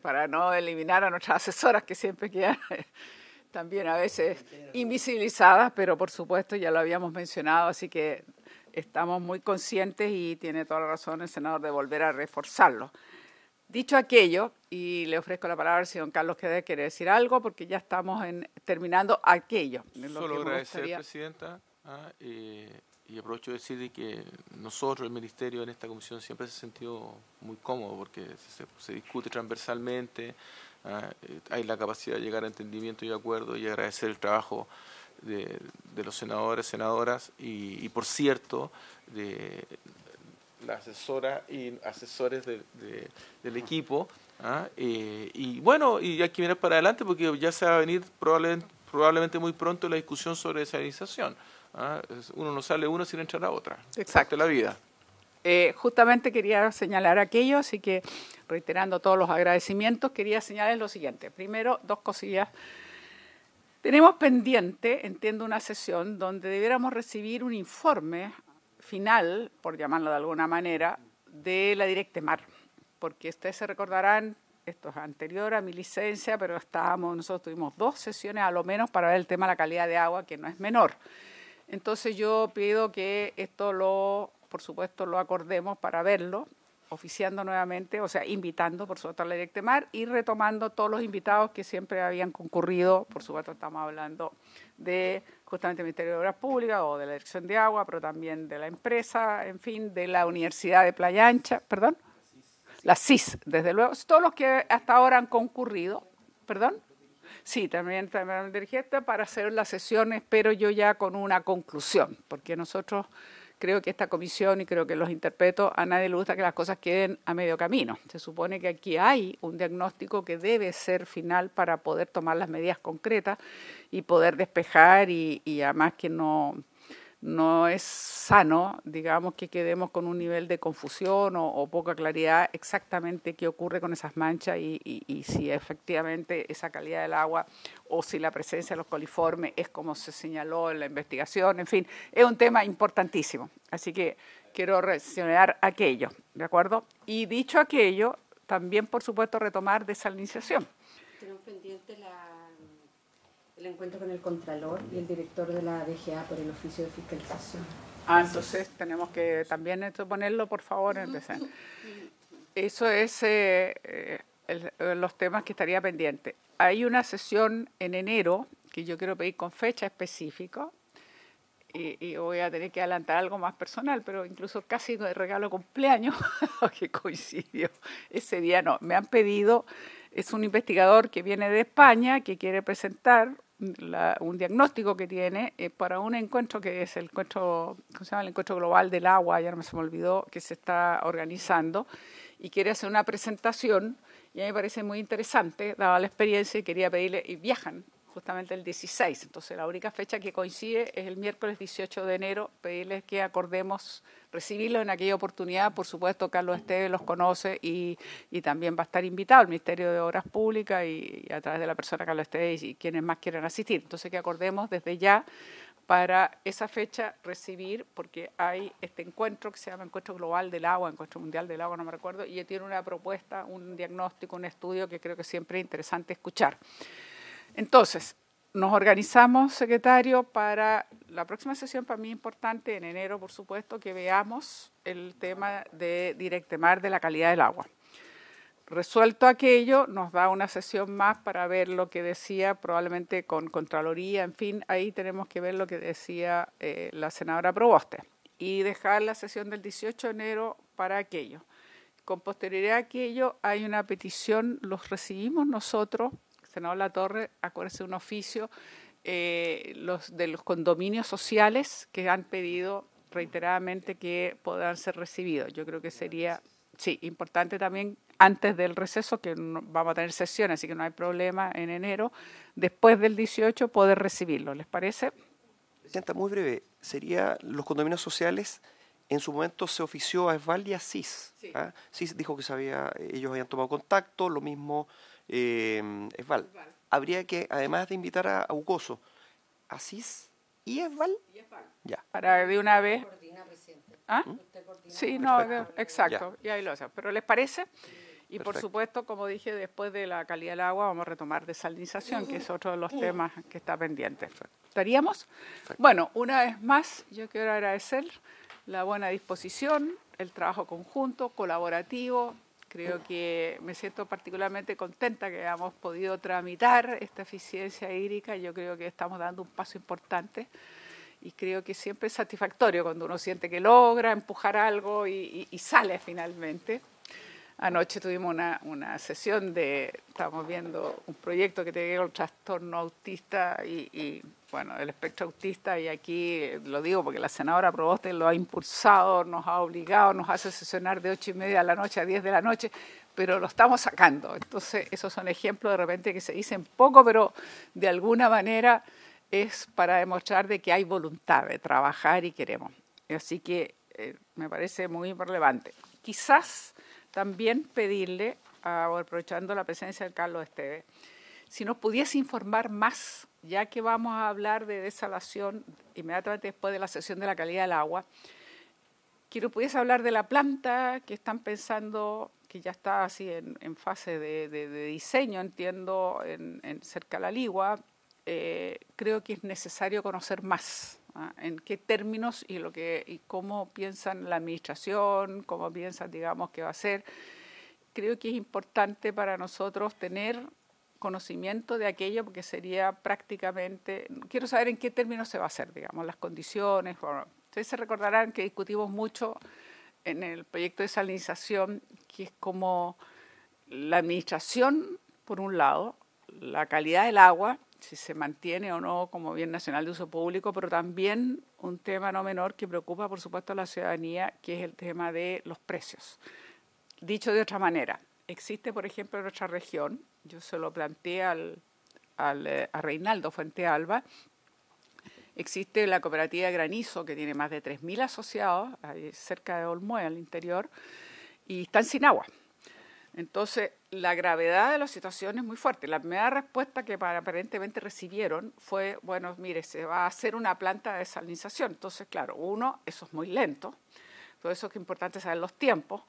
para no eliminar a nuestras asesoras que siempre quedan también a veces invisibilizadas, pero por supuesto ya lo habíamos mencionado, así que estamos muy conscientes y tiene toda la razón el senador de volver a reforzarlo. Dicho aquello, y le ofrezco la palabra al señor Carlos Quede, quiere decir algo, porque ya estamos terminando aquello. Solo agradecer, Presidenta, y aprovecho de decir que nosotros, el Ministerio, en esta comisión siempre se ha sentido muy cómodo, porque se discute transversalmente, hay la capacidad de llegar a entendimiento y acuerdo, y agradecer el trabajo de los senadores, senadoras, y por cierto, de la asesora y asesores del equipo, y bueno, y hay que mirar para adelante porque ya se va a venir probablemente muy pronto la discusión sobre desalinización. Uno no sale uno sin entrar a otra. Exacto. La vida. Justamente quería señalar aquello, así que reiterando todos los agradecimientos, quería señalar lo siguiente. Primero, dos cosillas. Tenemos pendiente, entiendo, una sesión donde debiéramos recibir un informe final, por llamarlo de alguna manera, de la Directemar, porque ustedes se recordarán, esto es anterior a mi licencia, pero nosotros tuvimos 2 sesiones a lo menos para ver el tema de la calidad de agua, que no es menor. Entonces yo pido que esto por supuesto, lo acordemos para verlo, oficiando nuevamente, o sea, invitando, por supuesto, a la Directemar y retomando todos los invitados que siempre habían concurrido. Por supuesto, estamos hablando de justamente el Ministerio de Obras Públicas o de la Dirección de Agua, pero también de la empresa, en fin, de la Universidad de Playa Ancha, perdón, la CIS, desde luego, todos los que hasta ahora han concurrido, perdón. Sí, también dirigente para hacer la sesión, espero yo ya con una conclusión, porque nosotros creo que esta comisión, y creo que los interpreto, a nadie le gusta que las cosas queden a medio camino. Se supone que aquí hay un diagnóstico que debe ser final para poder tomar las medidas concretas y poder despejar y además que no es sano, digamos, que quedemos con un nivel de confusión o poca claridad exactamente qué ocurre con esas manchas y si efectivamente esa calidad del agua o si la presencia de los coliformes es como se señaló en la investigación, en fin, es un tema importantísimo. Así que quiero reaccionar aquello, ¿de acuerdo? Y dicho aquello, también, por supuesto, retomar desalinización. Tenemos pendiente el encuentro con el Contralor y el director de la DGA por el oficio de fiscalización. Entonces tenemos que también ponerlo, por favor, en el Eso es los temas que estaría pendiente. Hay una sesión en enero que yo quiero pedir con fecha específica y voy a tener que adelantar algo más personal, pero incluso casi de regalo cumpleaños, que coincidió ese día. No, me han pedido, es un investigador que viene de España que quiere presentar un diagnóstico que tiene para un encuentro que es el encuentro, ¿cómo se llama? El encuentro global del agua, ya no se me olvidó, que se está organizando y quiere hacer una presentación y a mí me parece muy interesante, dada la experiencia, y quería pedirle, y viajan justamente el 16, entonces la única fecha que coincide es el miércoles 18 de enero, pedirles que acordemos recibirlos en aquella oportunidad. Por supuesto, Carlos Esteves los conoce y también va a estar invitado el Ministerio de Obras Públicas y a través de la persona Carlos Esteves y quienes más quieran asistir. Entonces, que acordemos desde ya para esa fecha recibir, porque hay este encuentro que se llama Encuentro Global del Agua, Encuentro Mundial del Agua, no me recuerdo, y tiene una propuesta, un diagnóstico, un estudio que creo que siempre es interesante escuchar. Entonces, nos organizamos, secretario, para la próxima sesión, para mí importante, en enero, por supuesto, que veamos el tema de Directemar de la calidad del agua. Resuelto aquello, nos da una sesión más para ver lo que decía, probablemente con Contraloría, en fin, ahí tenemos que ver lo que decía la senadora Proboste y dejar la sesión del 18 de enero para aquello. Con posterioridad a aquello hay una petición, los recibimos nosotros, senador Latorre, acuérdese un oficio, los de los condominios sociales que han pedido reiteradamente que puedan ser recibidos. Yo creo que sería, sí, importante también antes del receso, que vamos a tener sesión, así que no hay problema en enero, después del 18 poder recibirlo. ¿Les parece? Presidenta, muy breve, sería los condominios sociales, en su momento se ofició a ESVAL y a CIS. Sí. CIS dijo que ellos habían tomado contacto, lo mismo ESVAL. Habría que, además de invitar a UCOSO, a CIS y ESVAL. Ya. Para de una vez. ¿Ah? Sí, no, exacto, Ya. y ahí lo hacemos. ¿Pero les parece? Y por Perfecto. supuesto, como dije, después de la calidad del agua vamos a retomar desalinización, que es otro de los temas que está pendiente. ¿Estaríamos? Bueno, una vez más, yo quiero agradecer la buena disposición, el trabajo conjunto, colaborativo. Creo que me siento particularmente contenta que hayamos podido tramitar esta eficiencia hídrica. Yo creo que estamos dando un paso importante. Y creo que siempre es satisfactorio cuando uno siente que logra empujar algo y sale finalmente. Anoche tuvimos una sesión estábamos viendo un proyecto que tiene el trastorno autista y bueno, el espectro autista, y aquí lo digo porque la senadora Proboste lo ha impulsado, nos ha obligado, nos hace sesionar de 8:30 de la noche a 10 de la noche, pero lo estamos sacando. Entonces, esos son ejemplos de repente que se dicen poco, pero de alguna manera es para demostrar de que hay voluntad de trabajar y queremos. Así que me parece muy relevante. Quizás también pedirle, aprovechando la presencia de Carlos Esteves, si nos pudiese informar más, ya que vamos a hablar de desalación inmediatamente después de la sesión de la calidad del agua, que nos pudiese hablar de la planta que están pensando, que ya está así en fase de diseño, entiendo, cerca de la Ligua. Creo que es necesario conocer más en qué términos y cómo piensan la administración, cómo piensan, digamos, que va a ser. Creo que es importante para nosotros tener conocimiento de aquello, porque sería prácticamente, quiero saber en qué términos se va a hacer, digamos, las condiciones. Bueno, ustedes se recordarán que discutimos mucho en el proyecto de salinización, que es como la administración, por un lado, la calidad del agua, si se mantiene o no como bien nacional de uso público, pero también un tema no menor que preocupa, por supuesto, a la ciudadanía, que es el tema de los precios. Dicho de otra manera, existe, por ejemplo, en nuestra región, yo se lo planteé a Reinaldo Fuentealba, existe la cooperativa Granizo, que tiene más de 3.000 asociados, cerca de Olmué, al interior, y están sin agua. Entonces, la gravedad de la situación es muy fuerte. La primera respuesta que aparentemente recibieron fue, bueno, mire, se va a hacer una planta de desalinización. Entonces, claro, uno, eso es muy lento, por eso es que es importante saber los tiempos.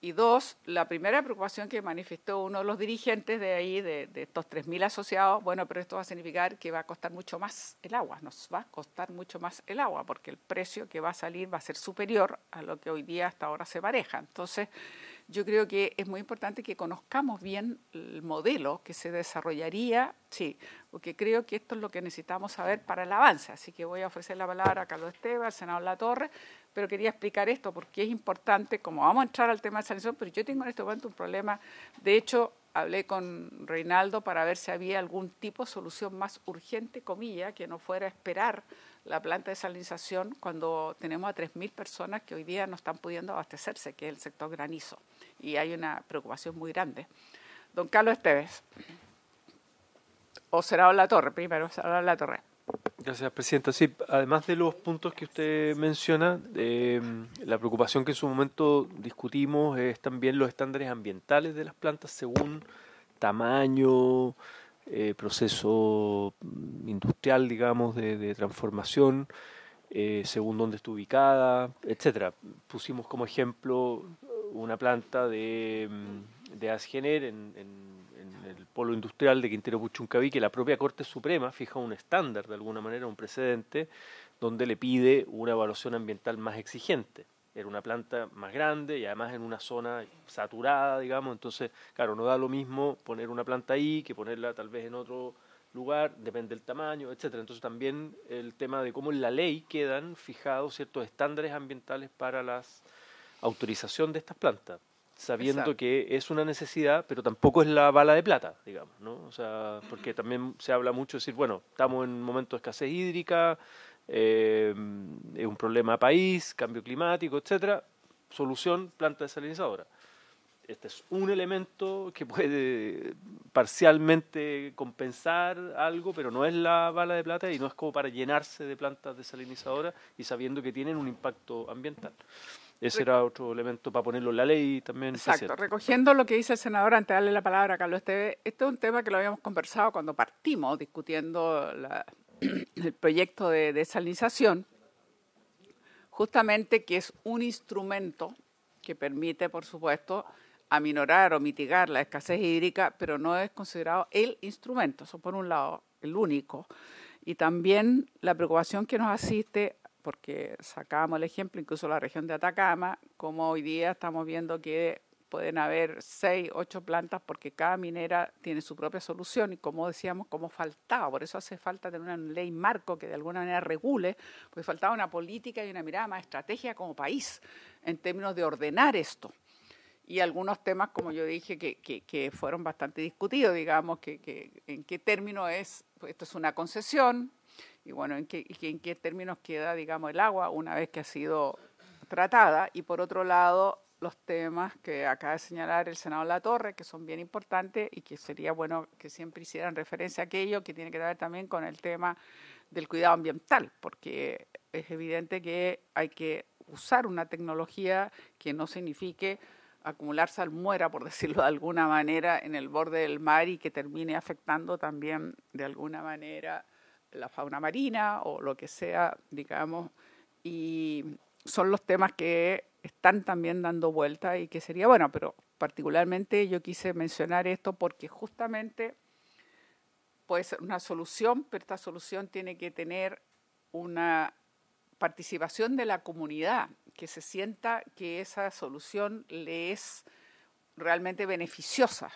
Y dos, la primera preocupación que manifestó uno de los dirigentes de ahí, de estos 3.000 asociados, bueno, pero esto va a significar que va a costar mucho más el agua, nos va a costar mucho más el agua, porque el precio que va a salir va a ser superior a lo que hoy día hasta ahora se maneja. Entonces, yo creo que es muy importante que conozcamos bien el modelo que se desarrollaría, sí, porque creo que esto es lo que necesitamos saber para el avance. Así que voy a ofrecer la palabra a Carlos Esteves, al senador Latorre, pero quería explicar esto porque es importante, como vamos a entrar al tema de salinización, pero yo tengo en este momento un problema. De hecho, hablé con Reinaldo para ver si había algún tipo de solución más urgente, comilla, que no fuera a esperar la planta de salinización cuando tenemos a 3.000 personas que hoy día no están pudiendo abastecerse, que es el sector Granizo. Y hay una preocupación muy grande. Don Carlos Esteves. O senador Latorre, primero, senador Latorre. Gracias, Presidenta. Sí, además de los puntos que usted menciona, la preocupación que en su momento discutimos es también los estándares ambientales de las plantas según tamaño, proceso industrial, digamos, de transformación, según dónde está ubicada, etcétera. Pusimos como ejemplo una planta de Asgener en el polo industrial de Quintero Puchuncaví, que la propia Corte Suprema fija un estándar, de alguna manera, un precedente, donde le pide una evaluación ambiental más exigente. Era una planta más grande y además en una zona saturada, digamos. Entonces, claro, no da lo mismo poner una planta ahí que ponerla tal vez en otro lugar, depende del tamaño, etcétera. Entonces también el tema de cómo en la ley quedan fijados ciertos estándares ambientales para la autorización de estas plantas, sabiendo Exacto. que es una necesidad, pero tampoco es la bala de plata, digamos, ¿no? O sea, porque también se habla mucho de decir, bueno, estamos en un momento de escasez hídrica, es un problema país, cambio climático, etcétera. Solución, planta desalinizadora. Este es un elemento que puede parcialmente compensar algo, pero no es la bala de plata y no es como para llenarse de plantas desalinizadoras y sabiendo que tienen un impacto ambiental. Ese era otro elemento para ponerlo en la ley también. Exacto, presidente. recogiendo lo que dice el senador, antes de darle la palabra a Carlos Esteves, este es un tema que lo habíamos conversado cuando partimos discutiendo el proyecto de desalinización, justamente que es un instrumento que permite, por supuesto, aminorar o mitigar la escasez hídrica, pero no es considerado el instrumento, eso por un lado, el único. Y también la preocupación que nos asiste, porque sacábamos el ejemplo, incluso la región de Atacama, como hoy día estamos viendo que pueden haber 6, 8 plantas porque cada minera tiene su propia solución y como decíamos, como faltaba, por eso hace falta tener una ley marco que de alguna manera regule, porque faltaba una política y una mirada más estratégica como país en términos de ordenar esto. Y algunos temas, como yo dije, que fueron bastante discutidos, digamos, que en qué término es, pues esto es una concesión, y bueno, en qué términos queda, digamos, el agua una vez que ha sido tratada, y por otro lado, los temas que acaba de señalar el senador Latorre, que son bien importantes y que sería bueno que siempre hicieran referencia a aquello que tiene que ver también con el tema del cuidado ambiental, porque es evidente que hay que usar una tecnología que no signifique acumular salmuera, por decirlo de alguna manera, en el borde del mar y que termine afectando también de alguna manera la fauna marina o lo que sea, digamos, y son los temas que están también dando vuelta y que sería bueno, pero particularmente yo quise mencionar esto porque justamente puede ser una solución, pero esta solución tiene que tener una participación de la comunidad, que se sienta que esa solución le es realmente beneficiosa,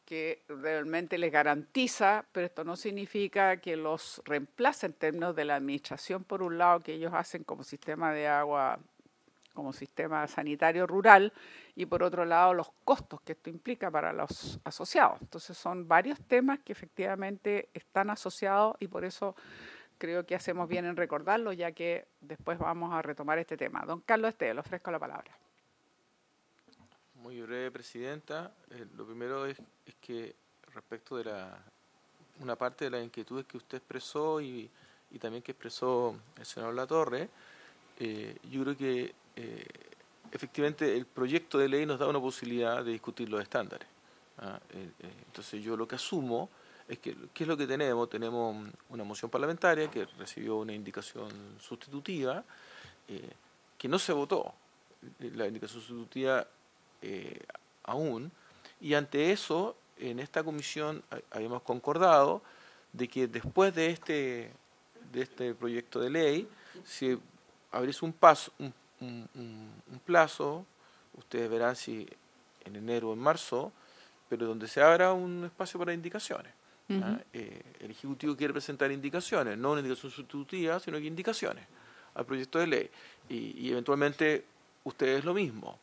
que realmente les garantiza, pero esto no significa que los reemplace en términos de la administración, por un lado, que ellos hacen como sistema de agua, como sistema sanitario rural, y por otro lado los costos que esto implica para los asociados. Entonces son varios temas que efectivamente están asociados y por eso creo que hacemos bien en recordarlo, ya que después vamos a retomar este tema. Don Carlos Esteves, le ofrezco la palabra. Muy breve, Presidenta. Lo primero es que respecto de una parte de las inquietudes que usted expresó y también que expresó el senador Latorre, yo creo que efectivamente el proyecto de ley nos da una posibilidad de discutir los estándares. Entonces yo lo que asumo es que, ¿qué es lo que tenemos? Tenemos una moción parlamentaria que recibió una indicación sustitutiva que no se votó. La indicación sustitutiva aún, y ante eso en esta comisión habíamos concordado de que después de este proyecto de ley se abriese un plazo, ustedes verán si en enero o en marzo, pero donde se abra un espacio para indicaciones. Uh-huh. El Ejecutivo quiere presentar indicaciones, no una indicación sustitutiva, sino que indicaciones al proyecto de ley, y eventualmente ustedes lo mismo.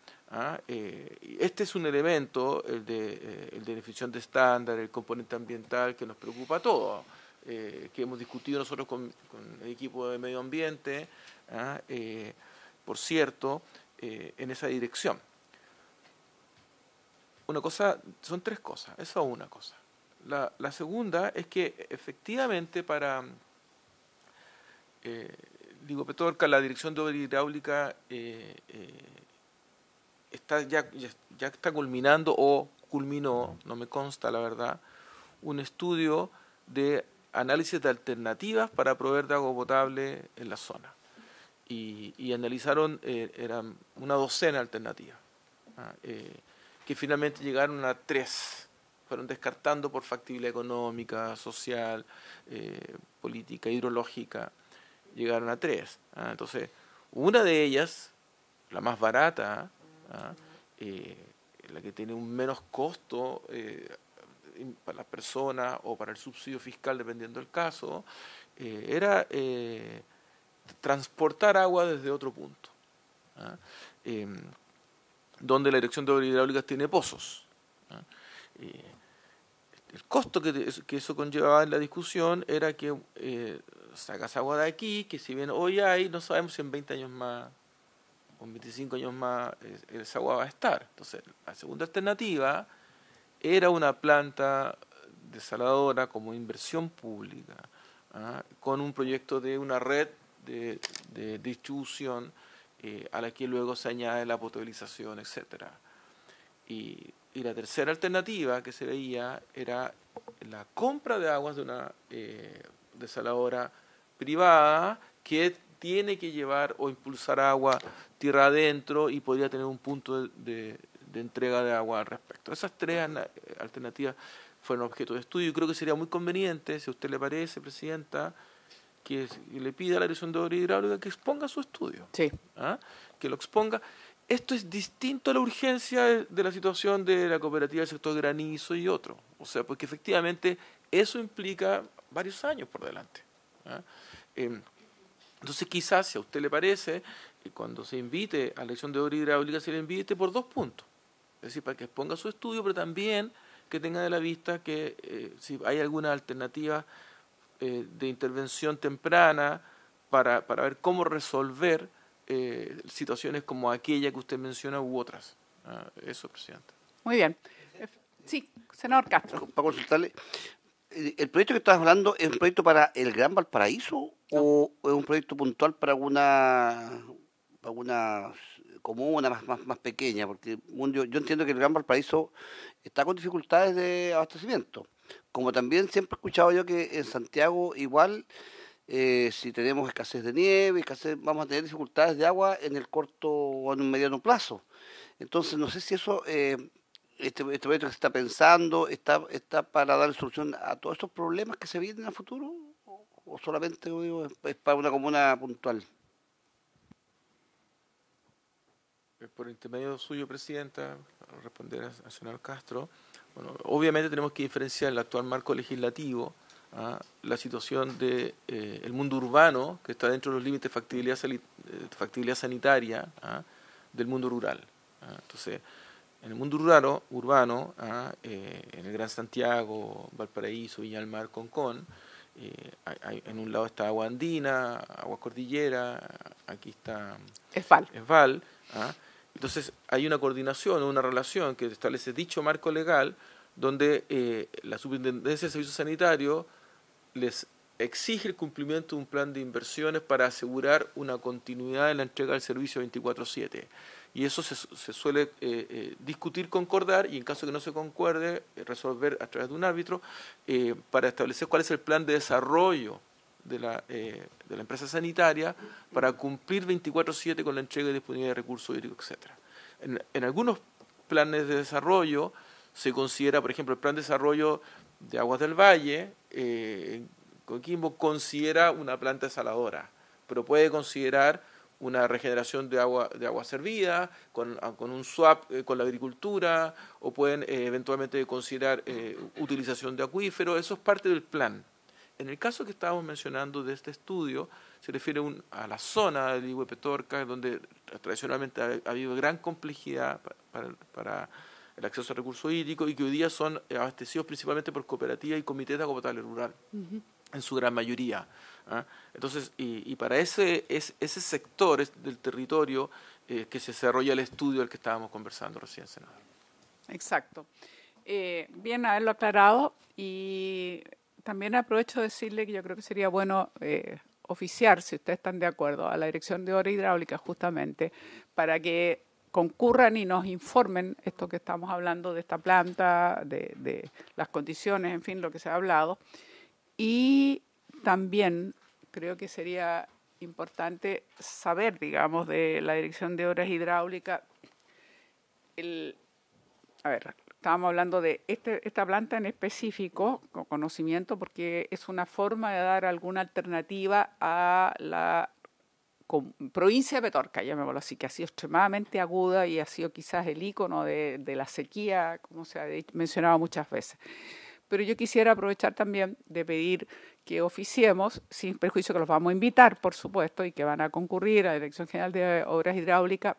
Este es un elemento, el de definición de estándar, el componente ambiental que nos preocupa a todos, que hemos discutido nosotros con el equipo de medio ambiente, por cierto, en esa dirección. Una cosa, son tres cosas, eso es una cosa. La segunda es que efectivamente para Digo Petorca, la Dirección de Obra Hidráulica ya está culminando o culminó, no me consta la verdad, un estudio de análisis de alternativas para proveer de agua potable en la zona. Y analizaron, eran una docena de alternativas, que finalmente llegaron a 3. Fueron descartando por factibilidad económica, social, política, hidrológica, llegaron a 3. Entonces, una de ellas, la más barata, la que tiene un menos costo para la persona o para el subsidio fiscal, dependiendo del caso, era transportar agua desde otro punto, donde la Dirección de Obras Hidráulicas tiene pozos. El costo que eso conllevaba en la discusión era que sacas agua de aquí, que si bien hoy hay, no sabemos si en 20 años más o en 25 años más esa agua va a estar. Entonces, la segunda alternativa era una planta desaladora como inversión pública, con un proyecto de una red de distribución a la que luego se añade la potabilización, etcétera. Y la tercera alternativa que se veía era la compra de aguas de una desaladora privada que tiene que llevar o impulsar agua tierra adentro y podría tener un punto de entrega de agua al respecto. Esas tres alternativas fueron objeto de estudio y creo que sería muy conveniente, si a usted le parece, Presidenta, que le pida a la Dirección de Obras Hidráulicas que exponga su estudio. Sí. Que lo exponga. Esto es distinto a la urgencia de la situación de la cooperativa del sector granizo y otro. O sea, porque efectivamente eso implica varios años por delante. Entonces quizás, si a usted le parece, cuando se invite a la Dirección de Obras Hidráulicas, se le invite por 2 puntos. Es decir, para que exponga su estudio, pero también que tenga de la vista que si hay alguna alternativa de intervención temprana para ver cómo resolver situaciones como aquella que usted menciona u otras. Eso, Presidente. Muy bien. Sí, senador Castro. Para consultarle, ¿el proyecto que estás hablando es un proyecto para el Gran Valparaíso o es un proyecto puntual para alguna comuna más pequeña? Porque yo entiendo que el Gran Valparaíso está con dificultades de abastecimiento. Como también siempre he escuchado yo que en Santiago igual, si tenemos escasez de nieve, vamos a tener dificultades de agua en el corto o en un mediano plazo. Entonces, no sé si eso, este proyecto que se está pensando, está para dar solución a todos estos problemas que se vienen a futuro, o solamente es para una comuna puntual. Por intermedio suyo, Presidenta, para responder al senador Castro, bueno, obviamente tenemos que diferenciar el actual marco legislativo, la situación del mundo urbano, que está dentro de los límites de factibilidad sanitaria del mundo rural. Entonces, en el mundo urbano, en el Gran Santiago, Valparaíso, Viña del Mar, Concón, en un lado está agua andina, agua cordillera, aquí está ESVAL. Entonces hay una coordinación, una relación que establece dicho marco legal donde la Superintendencia de Servicios Sanitarios les exige el cumplimiento de un plan de inversiones para asegurar una continuidad en la entrega del servicio 24/7. Y eso se suele discutir, concordar, y en caso que no se concuerde, resolver a través de un árbitro para establecer cuál es el plan de desarrollo de la empresa sanitaria para cumplir 24/7 con la entrega y disponibilidad de recursos hídricos, etcétera. En algunos planes de desarrollo se considera, por ejemplo, el plan de desarrollo de Aguas del Valle, Coquimbo considera una planta desaladora, pero puede considerar una regeneración de agua servida, con un swap con la agricultura, o pueden eventualmente considerar utilización de acuíferos. Eso es parte del plan. En el caso que estábamos mencionando de este estudio, se refiere a la zona del Ihue Petorca, donde tradicionalmente ha habido gran complejidad para el acceso a recursos hídricos y que hoy día son abastecidos principalmente por cooperativas y comités de agua potable rural, en su gran mayoría. Entonces, y para ese sector del territorio que se desarrolla el estudio del que estábamos conversando recién, senador. Exacto. Bien haberlo aclarado, y también aprovecho de decirle que yo creo que sería bueno oficiar, si ustedes están de acuerdo, a la Dirección de Obras Hidráulicas justamente para que concurran y nos informen esto que estamos hablando de esta planta, de las condiciones, en fin, lo que se ha hablado. Y también creo que sería importante saber, digamos, de la Dirección de Obras Hidráulicas, estábamos hablando de esta planta en específico, con conocimiento, porque es una forma de dar alguna alternativa a la provincia de Petorca, llamémoslo así, que ha sido extremadamente aguda y ha sido quizás el ícono de la sequía, como se ha mencionado muchas veces. Pero yo quisiera aprovechar también de pedir que oficiemos, sin perjuicio que los vamos a invitar, por supuesto, y que van a concurrir a la Dirección General de Obras Hidráulicas,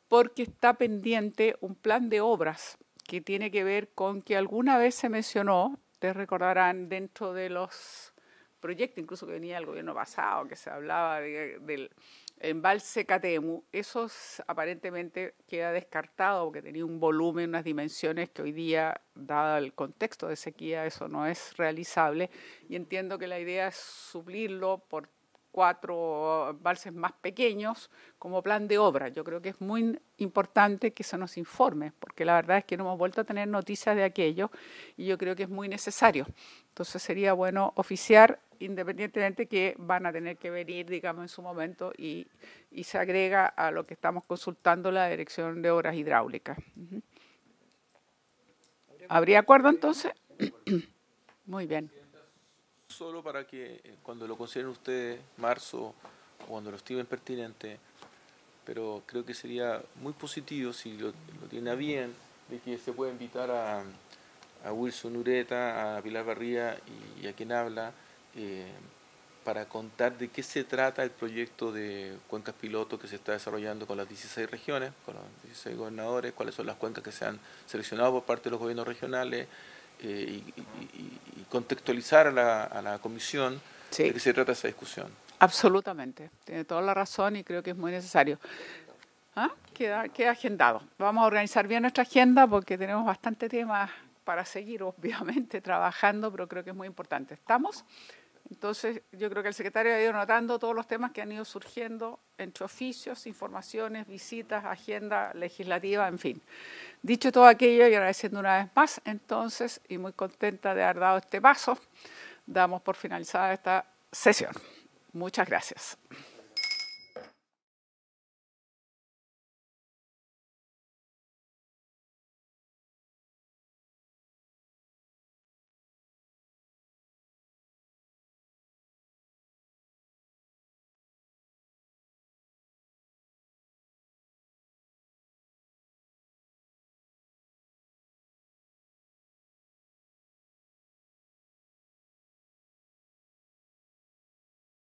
porque está pendiente un plan de obras que tiene que ver con que alguna vez se mencionó, ustedes recordarán, dentro de los proyectos, incluso que venía del gobierno pasado, que se hablaba del embalse Catemu, eso aparentemente queda descartado porque tenía un volumen, unas dimensiones que hoy día, dado el contexto de sequía, eso no es realizable, y entiendo que la idea es suplirlo por 4 embalses más pequeños como plan de obra. Yo creo que es muy importante que se nos informe, porque la verdad es que no hemos vuelto a tener noticias de aquello y yo creo que es muy necesario. Entonces sería bueno oficiar, independientemente que van a tener que venir, digamos, en su momento y se agrega a lo que estamos consultando la Dirección de Obras Hidráulicas. ¿Habría acuerdo entonces? Muy bien. Solo para que cuando lo consideren ustedes, marzo, o cuando lo estimen pertinente, pero creo que sería muy positivo si lo tiene a bien, de que se pueda invitar a Wilson Ureta, a Pilar Barría y a quien habla, para contar de qué se trata el proyecto de cuencas piloto que se está desarrollando con las 16 regiones, con los 16 gobernadores, cuáles son las cuencas que se han seleccionado por parte de los gobiernos regionales, y contextualizar a la comisión de qué se trata esa discusión. Absolutamente, tiene toda la razón y creo que es muy necesario. Queda agendado. Vamos a organizar bien nuestra agenda porque tenemos bastante temas para seguir, obviamente, trabajando, pero creo que es muy importante. ¿Estamos? Entonces, yo creo que el secretario ha ido notando todos los temas que han ido surgiendo entre oficios, informaciones, visitas, agenda legislativa, en fin. Dicho todo aquello y agradeciendo una vez más, entonces, y muy contenta de haber dado este paso, damos por finalizada esta sesión. Muchas gracias.